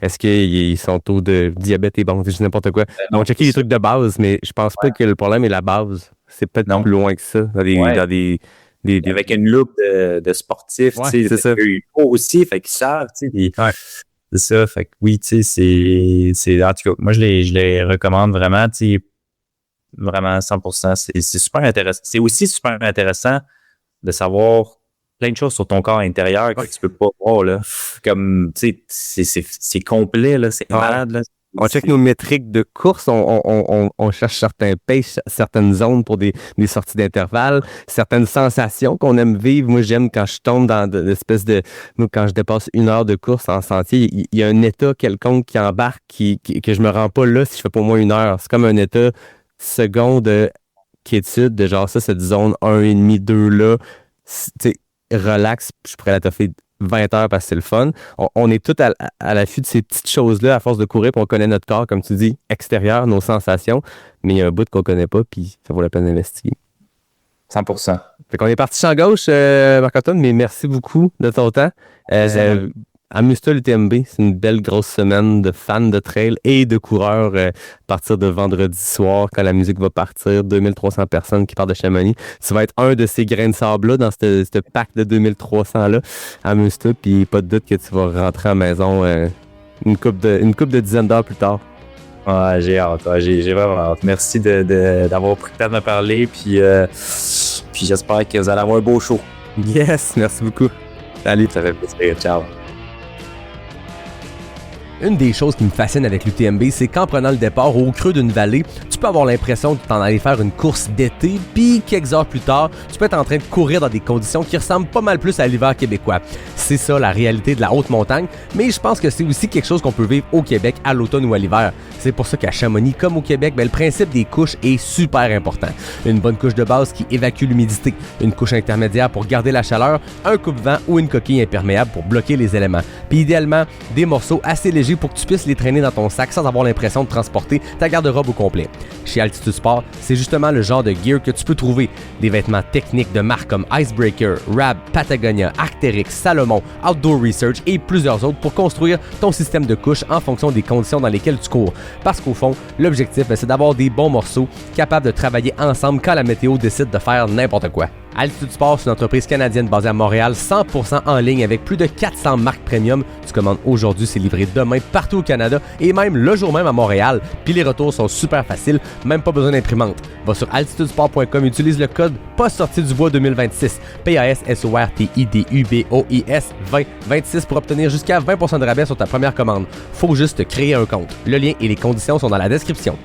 Speaker 6: est-ce que son taux de diabète est bon, c'est juste n'importe quoi. On va checker les trucs de base, mais je pense pas que le problème est la base. C'est peut-être plus loin que ça, dans des
Speaker 8: avec une loupe de sportif, tu sais, c'est ça. Il faut aussi, fait qu'ils savent, tu sais, c'est ça, fait que oui, tu sais, c'est, en tout cas, moi, je les recommande vraiment, tu sais, vraiment 100%. C'est super intéressant. C'est aussi super intéressant de savoir plein de choses sur ton corps intérieur que tu peux pas voir, là. Comme, tu sais, c'est complet, là. C'est malade, là.
Speaker 6: On check nos métriques de course, on cherche certains paces, certaines zones pour des sorties d'intervalle, certaines sensations qu'on aime vivre. Moi, j'aime quand je tombe dans l'espèce de... Moi, quand je dépasse 1 heure de course en sentier, il y a un état quelconque qui embarque que je me rends pas là si je fais pas au moins 1 heure. C'est comme un état second de quiétude, de genre ça, cette zone 1,5, 2 là, tu sais, relax, je pourrais la toffer 20 heures parce que c'est le fun. On est tous à l'affût de ces petites choses-là à force de courir, puis on connaît notre corps, comme tu dis, extérieur, nos sensations, mais il y a un bout qu'on connaît pas, puis ça vaut la peine d'investiguer.
Speaker 8: 100%.
Speaker 6: Fait qu'on est parti champ gauche, Marc-Antoine, mais merci beaucoup de ton temps. Amuse-toi l'UTMB, c'est une belle grosse semaine de fans de trail et de coureurs à partir de vendredi soir quand la musique va partir. 2300 personnes qui partent de Chamonix. Tu vas être un de ces grains de sable-là dans ce pack de 2300-là. Amuse-toi, puis pas de doute que tu vas rentrer à la maison une couple de dizaines d'heures plus tard.
Speaker 8: Ouais, j'ai hâte. Ouais, j'ai vraiment hâte. Merci d'avoir pris le temps de me parler, puis j'espère que vous allez avoir un beau show.
Speaker 6: Yes, merci beaucoup. Salut.
Speaker 8: Ça fait plaisir. Ciao.
Speaker 6: Une des choses qui me fascine avec l'UTMB, c'est qu'en prenant le départ au creux d'une vallée, tu peux avoir l'impression que tu en allais faire une course d'été, puis quelques heures plus tard, tu peux être en train de courir dans des conditions qui ressemblent pas mal plus à l'hiver québécois. C'est ça la réalité de la haute montagne, mais je pense que c'est aussi quelque chose qu'on peut vivre au Québec à l'automne ou à l'hiver. C'est pour ça qu'à Chamonix, comme au Québec, le principe des couches est super important. Une bonne couche de base qui évacue l'humidité, une couche intermédiaire pour garder la chaleur, un coupe-vent ou une coquille imperméable pour bloquer les éléments. Puis idéalement, des morceaux assez légers aménagés pour que tu puisses les traîner dans ton sac sans avoir l'impression de transporter ta garde-robe au complet. Chez Altitude Sport, c'est justement le genre de gear que tu peux trouver. Des vêtements techniques de marques comme Icebreaker, Rab, Patagonia, Arc'teryx, Salomon, Outdoor Research et plusieurs autres pour construire ton système de couches en fonction des conditions dans lesquelles tu cours. Parce qu'au fond, l'objectif, c'est d'avoir des bons morceaux capables de travailler ensemble quand la météo décide de faire n'importe quoi. Altitude Sport, c'est une entreprise canadienne basée à Montréal, 100% en ligne avec plus de 400 marques premium. Tu commandes aujourd'hui, c'est livré demain partout au Canada et même le jour même à Montréal. Puis les retours sont super faciles, même pas besoin d'imprimante. Va sur altitudesport.com, utilise le code POST-SORTIE-DU-BOIS 2026, PASSORTIDUBOIS 2026 pour obtenir jusqu'à 20% de rabais sur ta première commande. Faut juste créer un compte. Le lien et les conditions sont dans la description.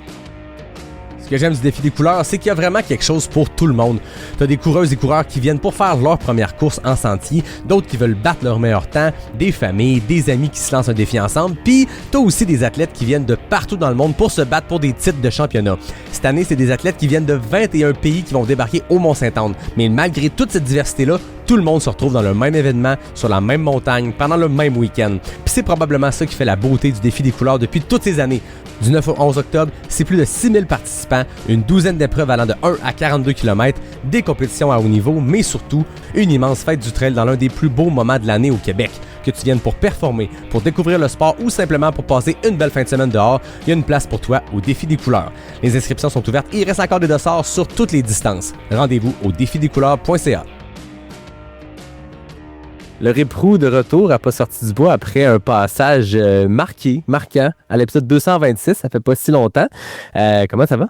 Speaker 6: Ce que j'aime du défi des couleurs, c'est qu'il y a vraiment quelque chose pour tout le monde. T'as des coureuses et coureurs qui viennent pour faire leur première course en sentier, d'autres qui veulent battre leur meilleur temps, des familles, des amis qui se lancent un défi ensemble, puis t'as aussi des athlètes qui viennent de partout dans le monde pour se battre pour des titres de championnat. Cette année, c'est des athlètes qui viennent de 21 pays qui vont débarquer au Mont-Saint-Anne. Mais malgré toute cette diversité-là, tout le monde se retrouve dans le même événement, sur la même montagne, pendant le même week-end. Puis c'est probablement ça qui fait la beauté du défi des couleurs depuis toutes ces années. Du 9 au 11 octobre, c'est plus de 6000 participants, une douzaine d'épreuves allant de 1 à 42 km, des compétitions à haut niveau, mais surtout, une immense fête du trail dans l'un des plus beaux moments de l'année au Québec. Que tu viennes pour performer, pour découvrir le sport ou simplement pour passer une belle fin de semaine dehors, il y a une place pour toi au Défi des couleurs. Les inscriptions sont ouvertes et il reste encore des dossards sur toutes les distances. Rendez-vous au défidescouleurs.ca. Le Riprou de retour à Pas sorti du bois après un passage marquant à l'épisode 226, ça fait pas si longtemps. Comment ça va?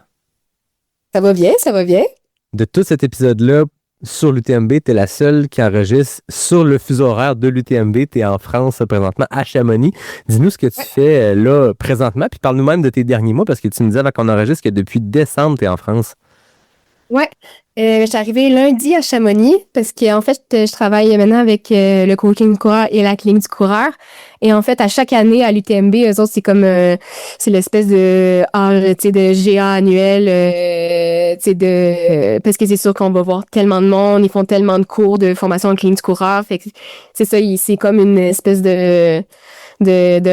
Speaker 9: Ça va bien, ça va bien.
Speaker 6: De tout cet épisode-là, sur l'UTMB, tu es la seule qui enregistre sur le fuseau horaire de l'UTMB. Tu es en France présentement, à Chamonix. Dis-nous ce que tu fais là présentement, puis parle-nous même de tes derniers mois, parce que tu me disais avant qu'on enregistre que depuis décembre, tu es en France.
Speaker 9: Ouais, je suis arrivée lundi à Chamonix parce qu'en fait, je travaille maintenant avec le coaching du coureur et la clinique du coureur. Et en fait, à chaque année à l'UTMB, eux autres, c'est comme c'est l'espèce de de GA annuel, parce que c'est sûr qu'on va voir tellement de monde, ils font tellement de cours de formation en clinique du coureur. Fait que c'est ça, c'est comme une espèce de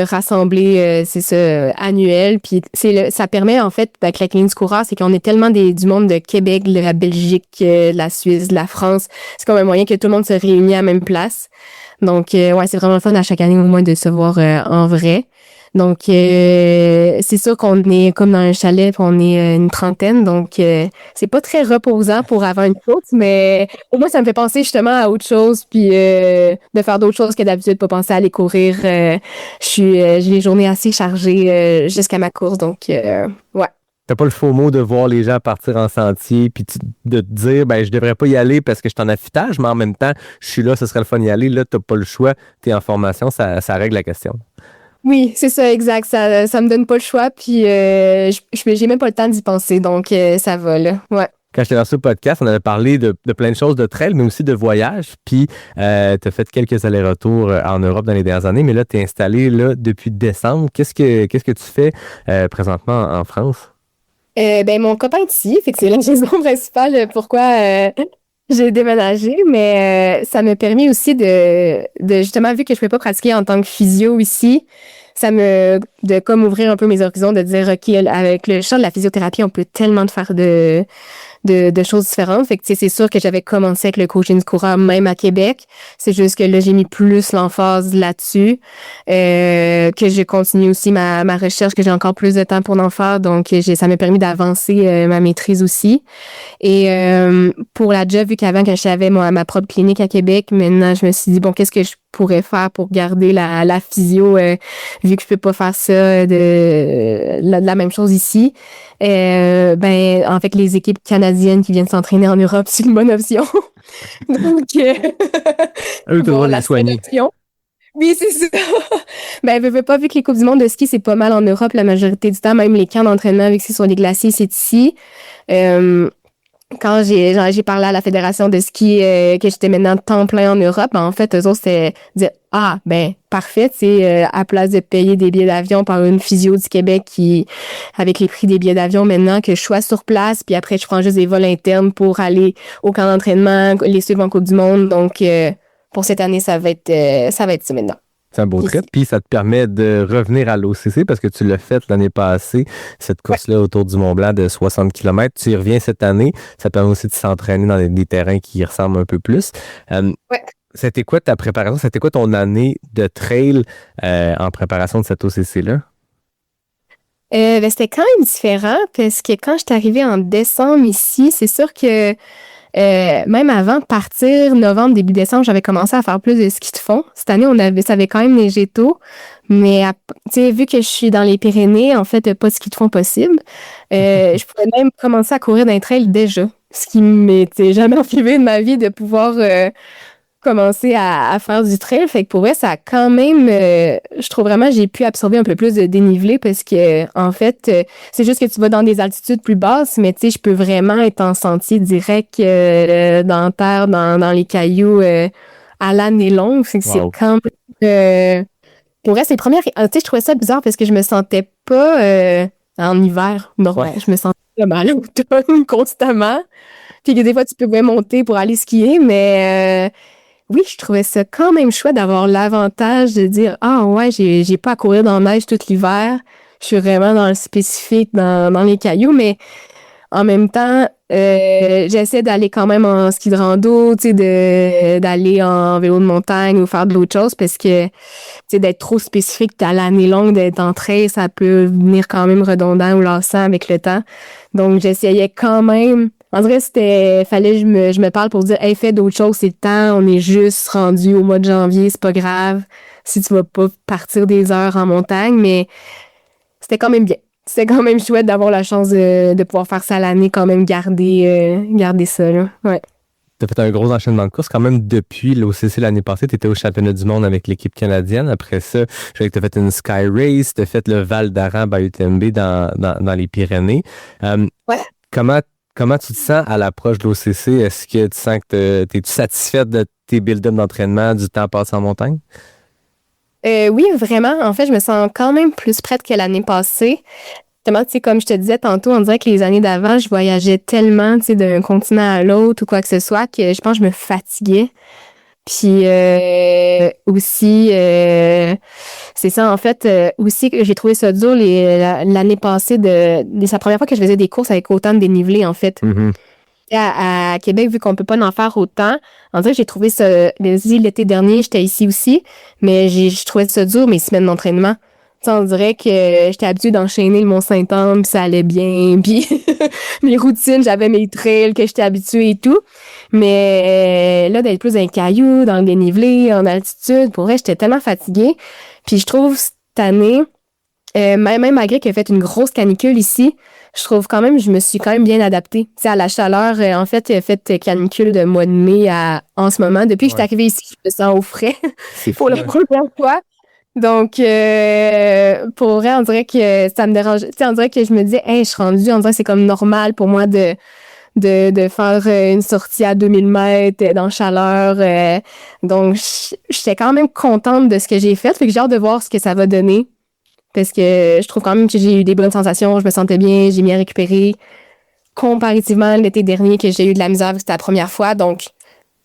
Speaker 9: rassembler, c'est ça, annuel. Puis ça permet, en fait, avec la clinique du coureur, c'est qu'on est tellement du monde de Québec, de la Belgique, de la Suisse, de la France. C'est comme un moyen que tout le monde se réunit à la même place. Donc, ouais, c'est vraiment le fun à chaque année, au moins, de se voir en vrai. Donc, c'est sûr qu'on est comme dans un chalet, puis on est une trentaine, donc c'est pas très reposant pour avant une course, mais au moins ça me fait penser justement à autre chose, puis de faire d'autres choses que d'habitude, pas penser à aller courir. J'ai les journées assez chargées jusqu'à ma course, donc ouais.
Speaker 6: T'as pas le faux mot de voir les gens partir en sentier puis de te dire je devrais pas y aller parce que je suis en affûtage, mais en même temps, je suis là, ce serait le fun d'y aller. Là, t'as pas le choix, t'es en formation, ça règle la question.
Speaker 9: Oui, c'est ça, exact. Ça me donne pas le choix, puis j'ai même pas le temps d'y penser, donc ça va, là. Ouais.
Speaker 6: Quand j'étais dans ce podcast, on avait parlé de plein de choses de trail, mais aussi de voyage. Puis, tu as fait quelques allers-retours en Europe dans les dernières années, mais là, tu es installé là, depuis décembre. Qu'est-ce que tu fais présentement en France?
Speaker 9: Mon copain est ici, fait que c'est la raison principale pourquoi j'ai déménagé, mais ça m'a permis aussi de justement, vu que je ne pouvais pas pratiquer en tant que physio ici, de comme ouvrir un peu mes horizons, de dire, OK, avec le champ de la physiothérapie, on peut tellement faire de choses différentes. Fait que, c'est sûr que j'avais commencé avec le coaching du coureur, même à Québec. C'est juste que là, j'ai mis plus l'emphase là-dessus, que j'ai continué aussi ma recherche, que j'ai encore plus de temps pour en faire. Donc, ça m'a permis d'avancer ma maîtrise aussi. Et pour la job, vu qu'avant, quand j'avais ma propre clinique à Québec, maintenant, je me suis dit, bon, qu'est-ce que je pourrais faire pour garder la physio, vu que je peux pas faire ça de la même chose ici. En fait, les équipes canadiennes qui viennent s'entraîner en Europe, c'est une bonne option. Donc,
Speaker 6: eux, bon, la soigner.
Speaker 9: Oui, c'est ça. Veux pas, vu que les Coupes du monde de ski, c'est pas mal en Europe la majorité du temps, même les camps d'entraînement, vu que c'est sur les glaciers, c'est ici. Quand j'ai parlé à la fédération de ski que j'étais maintenant temps plein en Europe, en fait, eux autres, c'était dire parfait, à place de payer des billets d'avion par une physio du Québec qui, avec les prix des billets d'avion maintenant, que je sois sur place, puis après, je prends juste des vols internes pour aller au camp d'entraînement, les suivre en Coupe du monde. Donc, pour cette année, ça va être ça maintenant.
Speaker 6: C'est un beau
Speaker 9: Puis
Speaker 6: trip. Puis ça te permet de revenir à l'OCC parce que tu l'as fait l'année passée, cette course-là autour du Mont-Blanc de 60 km. Tu y reviens cette année. Ça permet aussi de s'entraîner dans des terrains qui y ressemblent un peu plus.
Speaker 9: Ouais.
Speaker 6: C'était quoi ta préparation? C'était quoi ton année de trail en préparation de cette OCC-là?
Speaker 9: C'était quand même différent parce que quand je suis arrivée en décembre ici, c'est sûr que même avant de partir, novembre, début décembre, j'avais commencé à faire plus de ski de fond. Cette année, ça avait quand même neigé tôt. Mais vu que je suis dans les Pyrénées, en fait, pas de ski de fond possible. Je pouvais même commencer à courir d'un trail déjà. Ce qui m'était jamais arrivé de ma vie de pouvoir commencer à faire du trail. Fait que pour vrai, ça a quand même, je trouve vraiment, j'ai pu absorber un peu plus de dénivelé parce que, en fait, c'est juste que tu vas dans des altitudes plus basses, mais tu sais, je peux vraiment être en sentier direct dans la terre, dans les cailloux à l'année longue. Fait que c'est quand même, pour vrai, c'est les premières, tu sais, je trouvais ça bizarre parce que je me sentais pas en hiver. Non, je me sentais comme à l'automne constamment. Puis que des fois, tu peux monter pour aller skier, mais oui, je trouvais ça quand même chouette d'avoir l'avantage de dire ah ouais, j'ai pas à courir dans la neige tout l'hiver. Je suis vraiment dans le spécifique, dans les cailloux, mais en même temps, j'essaie d'aller quand même en ski de rando, tu sais, d'aller en vélo de montagne ou faire de l'autre chose parce que, tu sais, d'être trop spécifique à l'année longue, d'être en trail, ça peut venir quand même redondant ou lassant avec le temps. Donc, j'essayais quand même. En vrai, fallait que je me parle pour dire, hey, fais d'autres choses, c'est le temps, on est juste rendu au mois de janvier, c'est pas grave si tu vas pas partir des heures en montagne, mais c'était quand même bien. C'était quand même chouette d'avoir la chance de pouvoir faire ça l'année, quand même garder ça, là. Ouais.
Speaker 6: Tu as fait un gros enchaînement de courses quand même depuis l'OCC l'année passée. Tu étais au championnat du monde avec l'équipe canadienne. Après ça, je sais que tu as fait une Sky Race, tu as fait le Val d'Aran by UTMB dans les Pyrénées.
Speaker 9: Ouais.
Speaker 6: Comment tu te sens à l'approche de l'OCC? Est-ce que tu sens que t'es-tu satisfaite de tes build-up d'entraînement, du temps passé en montagne?
Speaker 9: Oui, vraiment. En fait, je me sens quand même plus prête que l'année passée. Justement, tu sais, comme je te disais tantôt, on dirait que les années d'avant, je voyageais tellement, tu sais, d'un continent à l'autre ou quoi que ce soit, que je pense que je me fatiguais. Puis aussi, c'est ça, en fait, aussi que j'ai trouvé ça dur l'année passée c'est la première fois que je faisais des courses avec autant de dénivelé, en fait.
Speaker 6: Mm-hmm.
Speaker 9: À Québec, vu qu'on peut pas en faire autant, on dirait que j'ai trouvé ça, l'été dernier, j'étais ici aussi, mais je trouvais ça dur, mes semaines d'entraînement. Tu sais, on dirait que j'étais habituée d'enchaîner le Mont-Saint-Anne, puis ça allait bien, puis mes routines, j'avais mes trails que j'étais habituée et tout. Mais là, d'être plus dans les cailloux, dans le dénivelé, en altitude, pour vrai, j'étais tellement fatiguée. Puis je trouve cette année, même malgré qu'il a fait une grosse canicule ici, je trouve quand même, je me suis quand même bien adaptée. Tu sais, à la chaleur, en fait, il a fait canicule de mois de mai en ce moment. Depuis que je suis arrivée ici, je me sens au frais pour la première fois. Donc, pour vrai, on dirait que ça me dérange. Tu sais, on dirait que je me disais, hey, je suis rendue, on dirait que c'est comme normal pour moi de faire une sortie à 2000 mètres dans la chaleur. Donc, j'étais quand même contente de ce que j'ai fait. Fait que j'ai hâte de voir ce que ça va donner. Parce que je trouve quand même que j'ai eu des bonnes sensations, je me sentais bien, j'ai bien récupéré. Comparativement à l'été dernier que j'ai eu de la misère, c'était la première fois. Donc,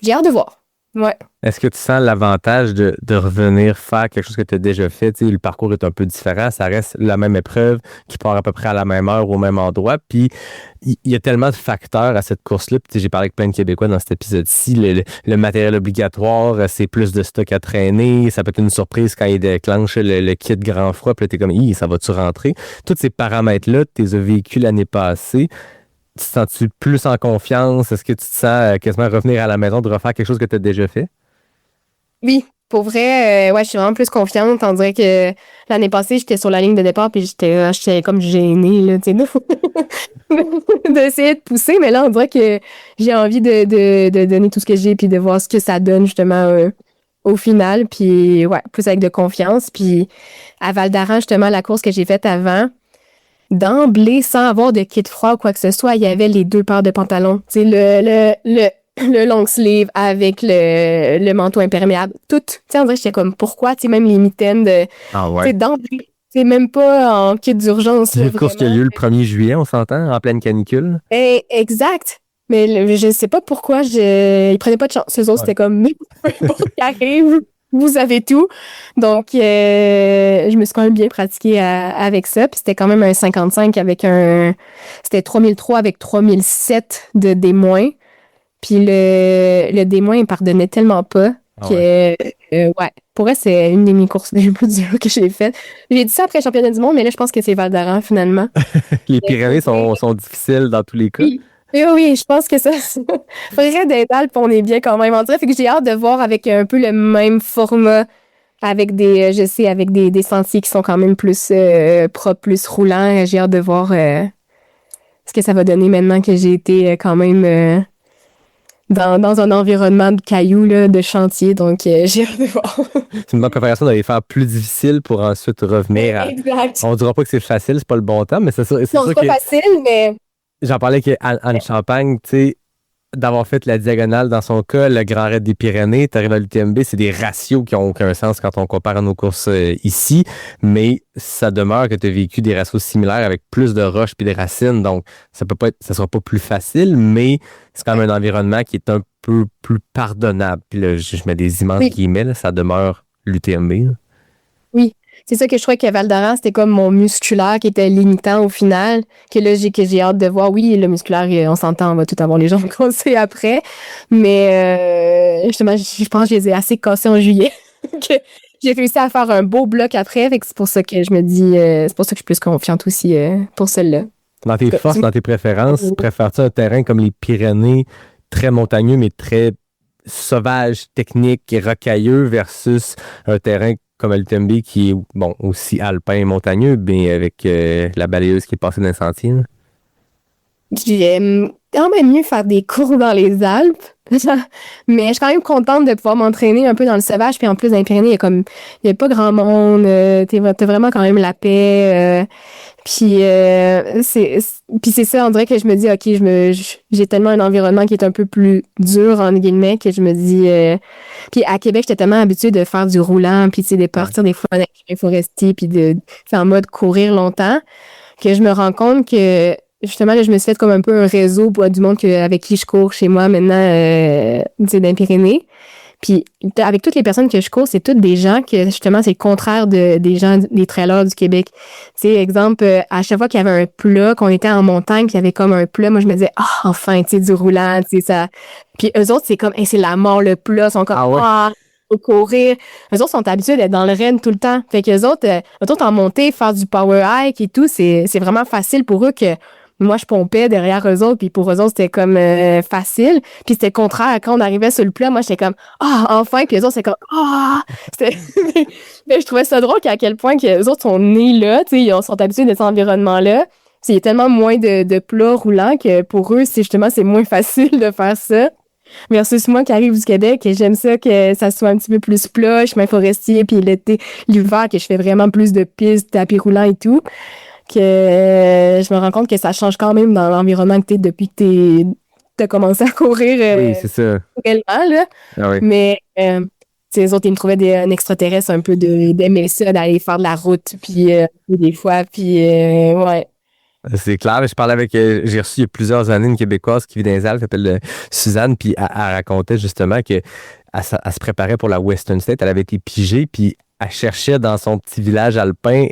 Speaker 9: j'ai hâte de voir. Ouais.
Speaker 6: Est-ce que tu sens l'avantage de revenir faire quelque chose que tu as déjà fait? Tu sais, le parcours est un peu différent, ça reste la même épreuve qui part à peu près à la même heure, au même endroit. Puis, il y a tellement de facteurs à cette course-là. Puis, j'ai parlé avec plein de Québécois dans cet épisode-ci. Le matériel obligatoire, c'est plus de stock à traîner. Ça peut être une surprise quand il déclenche le kit grand froid. Puis là, t'es comme, ça va-tu rentrer? Tous ces paramètres-là, tu les as vécus l'année passée. Tu te sens-tu plus en confiance? Est-ce que tu te sens quasiment revenir à la maison de refaire quelque chose que tu as déjà fait?
Speaker 9: Oui, pour vrai, ouais, je suis vraiment plus confiante. On dirait que l'année passée, j'étais sur la ligne de départ puis j'étais comme gênée, là, tu sais, d'essayer de pousser. Mais là, on dirait que j'ai envie de donner tout ce que j'ai puis de voir ce que ça donne, justement, au final. Puis, ouais, plus avec de confiance. Puis, à Val d'Aran, justement, la course que j'ai faite avant, d'emblée, sans avoir de kit froid ou quoi que ce soit, il y avait les 2 paires de pantalons. Tu sais, le long sleeve avec le manteau imperméable. Tout. Tu sais, on dirait que j'étais comme, pourquoi? Tu sais, même les mitaines de...
Speaker 6: Ah ouais.
Speaker 9: Tu sais, d'emblée. C'est même pas en kit d'urgence.
Speaker 6: C'est une course qui a lieu le 1er juillet, on s'entend, en pleine canicule.
Speaker 9: Exact. Mais je sais pas pourquoi ils prenaient pas de chance. Eux autres, c'était comme, peu importe qui arrive, vous avez tout. Donc, je me suis quand même bien pratiquée avec ça. Puis c'était quand même un 55 avec c'était 3003 avec 3007 de D-. Puis le D-, il pardonnait tellement pas que, ouais, pour elle, c'est une des mes courses les plus dures que j'ai faites. J'ai dit ça après le championnat du monde, mais là, je pense que c'est Val d'Aran, finalement.
Speaker 6: Les Pyrénées sont difficiles dans tous les cas.
Speaker 9: Oui. Oui, je pense que ça, faudrait d'être Alpes, on est bien quand même. On dirait, fait que j'ai hâte de voir avec un peu le même format, avec avec des sentiers qui sont quand même plus propres, plus roulants. J'ai hâte de voir ce que ça va donner maintenant que j'ai été quand même dans un environnement de cailloux, là, de chantier. Donc, j'ai hâte de voir.
Speaker 6: C'est une bonne préparation d'aller faire plus difficile pour ensuite revenir à...
Speaker 9: Exact.
Speaker 6: On dira pas que c'est facile, c'est pas le bon temps, mais c'est sûr,
Speaker 9: Non,
Speaker 6: sûr
Speaker 9: c'est
Speaker 6: que...
Speaker 9: pas facile, mais...
Speaker 6: J'en parlais avec Anne Champagne, tu sais, d'avoir fait la diagonale dans son cas, le Grand Raid des Pyrénées, t'arrives à l'UTMB, c'est des ratios qui n'ont aucun sens quand on compare à nos courses ici, mais ça demeure que tu as vécu des ratios similaires avec plus de roches puis des racines, donc ça sera pas plus facile, mais c'est quand même un environnement qui est un peu plus pardonnable. Puis là, je mets des immenses guillemets, là, ça demeure l'UTMB. Là.
Speaker 9: Oui. C'est ça que je trouvais que Val d'Aran, c'était comme mon musculaire qui était limitant au final, que là, j'ai hâte de voir. Oui, le musculaire, on s'entend, on va tout avoir les jambes cassées après, mais justement, je pense que je les ai assez cassés en juillet, que j'ai réussi à faire un beau bloc après, fait que c'est pour ça que je me dis, c'est pour ça que je suis plus confiante aussi pour celle-là.
Speaker 6: Dans tes forces, dans tes préférences, préfères-tu un terrain comme les Pyrénées, très montagneux, mais très sauvage, technique et rocailleux, versus un terrain comme à l'UTMB qui est bon aussi alpin et montagneux, mais avec la balayeuse qui est passée dans le sentier? Là?
Speaker 9: J'aime quand même mieux faire des cours dans les Alpes, mais je suis quand même contente de pouvoir m'entraîner un peu dans le sauvage, puis en plus dans les Pyrénées, il y a pas grand monde, t'as vraiment quand même la paix, puis c'est ça, on dirait que je me dis, ok, j'ai tellement un environnement qui est un peu plus dur, entre guillemets, que je me dis, puis à Québec, j'étais tellement habituée de faire du roulant, puis tu sais, de partir des fois dans les forestiers, puis de faire en mode courir longtemps, que je me rends compte que justement, là, je me suis fait comme un peu un réseau pour du monde avec qui je cours chez moi maintenant, tu sais, dans les Pyrénées. Puis, avec toutes les personnes que je cours, c'est toutes des gens que, justement, c'est le contraire des gens, des trailers du Québec. Tu sais, exemple, à chaque fois qu'il y avait un plat, qu'on était en montagne, qu'il y avait comme un plat, moi, je me disais, enfin, tu sais, du roulant, tu sais, ça. Puis, eux autres, c'est comme, c'est la mort, le plat, ils sont comme, faut courir. Eux autres sont habitués d'être dans le raid tout le temps. Fait qu'eux autres, en montée, faire du power hike et tout, c'est vraiment facile pour eux que, moi, je pompais derrière eux autres, puis pour eux autres, c'était comme facile. Puis c'était le contraire. Quand on arrivait sur le plat, moi, j'étais comme « enfin! » Puis eux autres, c'était comme « Mais je trouvais ça drôle qu'à quel point que eux autres sont nés là, tu sais, ils sont habitués de cet environnement-là. Il y a tellement moins de plats roulants que pour eux, c'est moins facile de faire ça. Versus moi qui arrive du Québec, et j'aime ça que ça soit un petit peu plus plat, chemin forestier, puis l'hiver, que je fais vraiment plus de pistes, tapis roulants et tout. Que je me rends compte que ça change quand même dans l'environnement que t'es depuis que t'as commencé à courir.
Speaker 6: Oui, c'est ça.
Speaker 9: Réellement, là.
Speaker 6: Ah oui.
Speaker 9: Mais les autres, ils me trouvaient un extraterrestre un peu d'aimer ça, d'aller faire de la route, puis des fois, puis ouais.
Speaker 6: C'est clair. Je parlais avec, j'ai reçu il y a plusieurs années une Québécoise qui vit dans les Alpes, qui s'appelle Suzanne, puis elle racontait justement qu'elle se préparait pour la Western State. Elle avait été pigée, puis elle cherchait dans son petit village alpin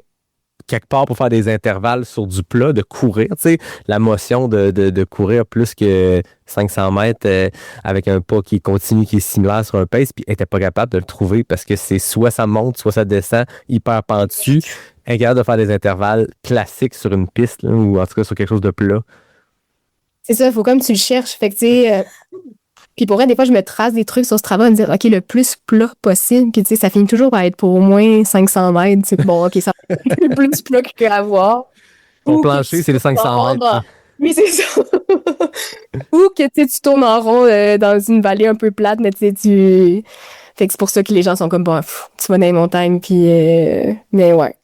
Speaker 6: quelque part pour faire des intervalles sur du plat, de courir, tu sais, la motion de courir plus que 500 mètres avec un pas qui continue, qui est similaire sur un pace, puis elle n'était pas capable de le trouver parce que c'est soit ça monte, soit ça descend, hyper pentu, incapable de faire des intervalles classiques sur une piste, là, ou en tout cas sur quelque chose de plat.
Speaker 9: C'est ça, il faut comme tu le cherches, fait que tu sais... Puis pour vrai, des fois, je me trace des trucs sur ce travail, me dire, OK, le plus plat possible. Puis tu sais, ça finit toujours par être pour au moins 500 mètres. C'est bon, OK, ça va être le plus plat qu'il peut y avoir.
Speaker 6: Ton plancher, c'est les 500 mètres.
Speaker 9: Oui, c'est ça. Ou que tu tournes en rond dans une vallée un peu plate, mais tu sais, Fait que c'est pour ça que les gens sont comme, bon, tu vas dans les montagnes, puis... Mais ouais,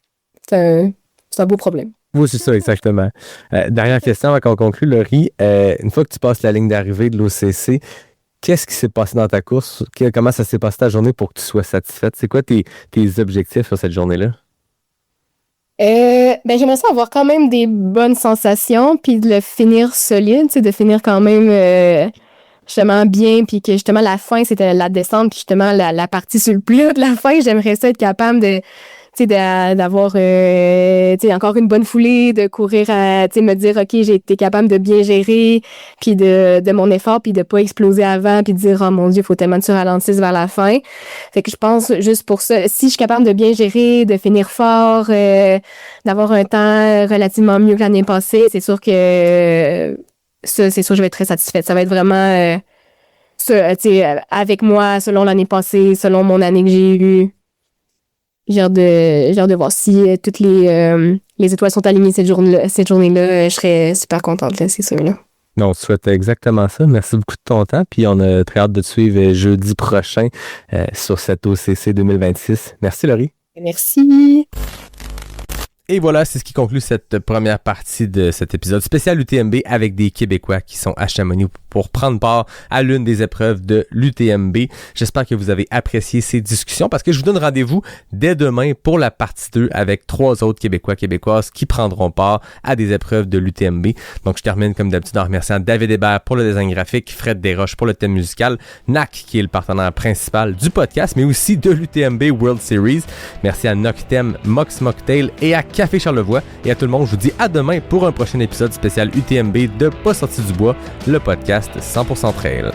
Speaker 9: c'est un beau problème.
Speaker 6: Oui, c'est ça, exactement. Dernière question avant qu'on conclue, Laurie. Une fois que tu passes la ligne d'arrivée de l'OCC, qu'est-ce qui s'est passé dans ta course? Comment ça s'est passé ta journée pour que tu sois satisfaite? C'est quoi tes objectifs sur cette journée-là?
Speaker 9: J'aimerais ça avoir quand même des bonnes sensations, puis de le finir solide, de finir quand même justement bien, puis que justement la fin, c'était la descente, puis justement la partie sur le plat de la fin, j'aimerais ça être capable de d'avoir encore une bonne foulée, de courir me dire OK, j'ai été capable de bien gérer puis de mon effort puis de pas exploser avant puis de dire oh mon Dieu, faut tellement que tu ralentisses vers la fin. Fait que je pense juste pour ça, si je suis capable de bien gérer, de finir fort, d'avoir un temps relativement mieux que l'année passée, c'est sûr que ça, c'est sûr que je vais être très satisfaite. Ça va être vraiment avec moi selon l'année passée, selon mon année que j'ai eue. J'ai hâte de voir si toutes les étoiles sont alignées cette journée-là. Je serais super contente, là, c'est sûr. Là.
Speaker 6: On te souhaite exactement ça. Merci beaucoup de ton temps. Puis on a très hâte de te suivre jeudi prochain sur cette OCC 2026. Merci, Laurie.
Speaker 9: Merci.
Speaker 6: Et voilà, c'est ce qui conclut cette première partie de cet épisode spécial UTMB avec des Québécois qui sont à Chamonix pour prendre part à l'une des épreuves de l'UTMB. J'espère que vous avez apprécié ces discussions parce que je vous donne rendez-vous dès demain pour la partie 2 avec 3 autres Québécois, Québécoises qui prendront part à des épreuves de l'UTMB. Donc, je termine comme d'habitude en remerciant David Hébert pour le design graphique, Fred Desroches pour le thème musical, NAC qui est le partenaire principal du podcast, mais aussi de l'UTMB World Series. Merci à Noctem, Mox Mocktail et à Café Charlevoix. Et à tout le monde, je vous dis à demain pour un prochain épisode spécial UTMB de Pas sorti du bois, le podcast 100% trail.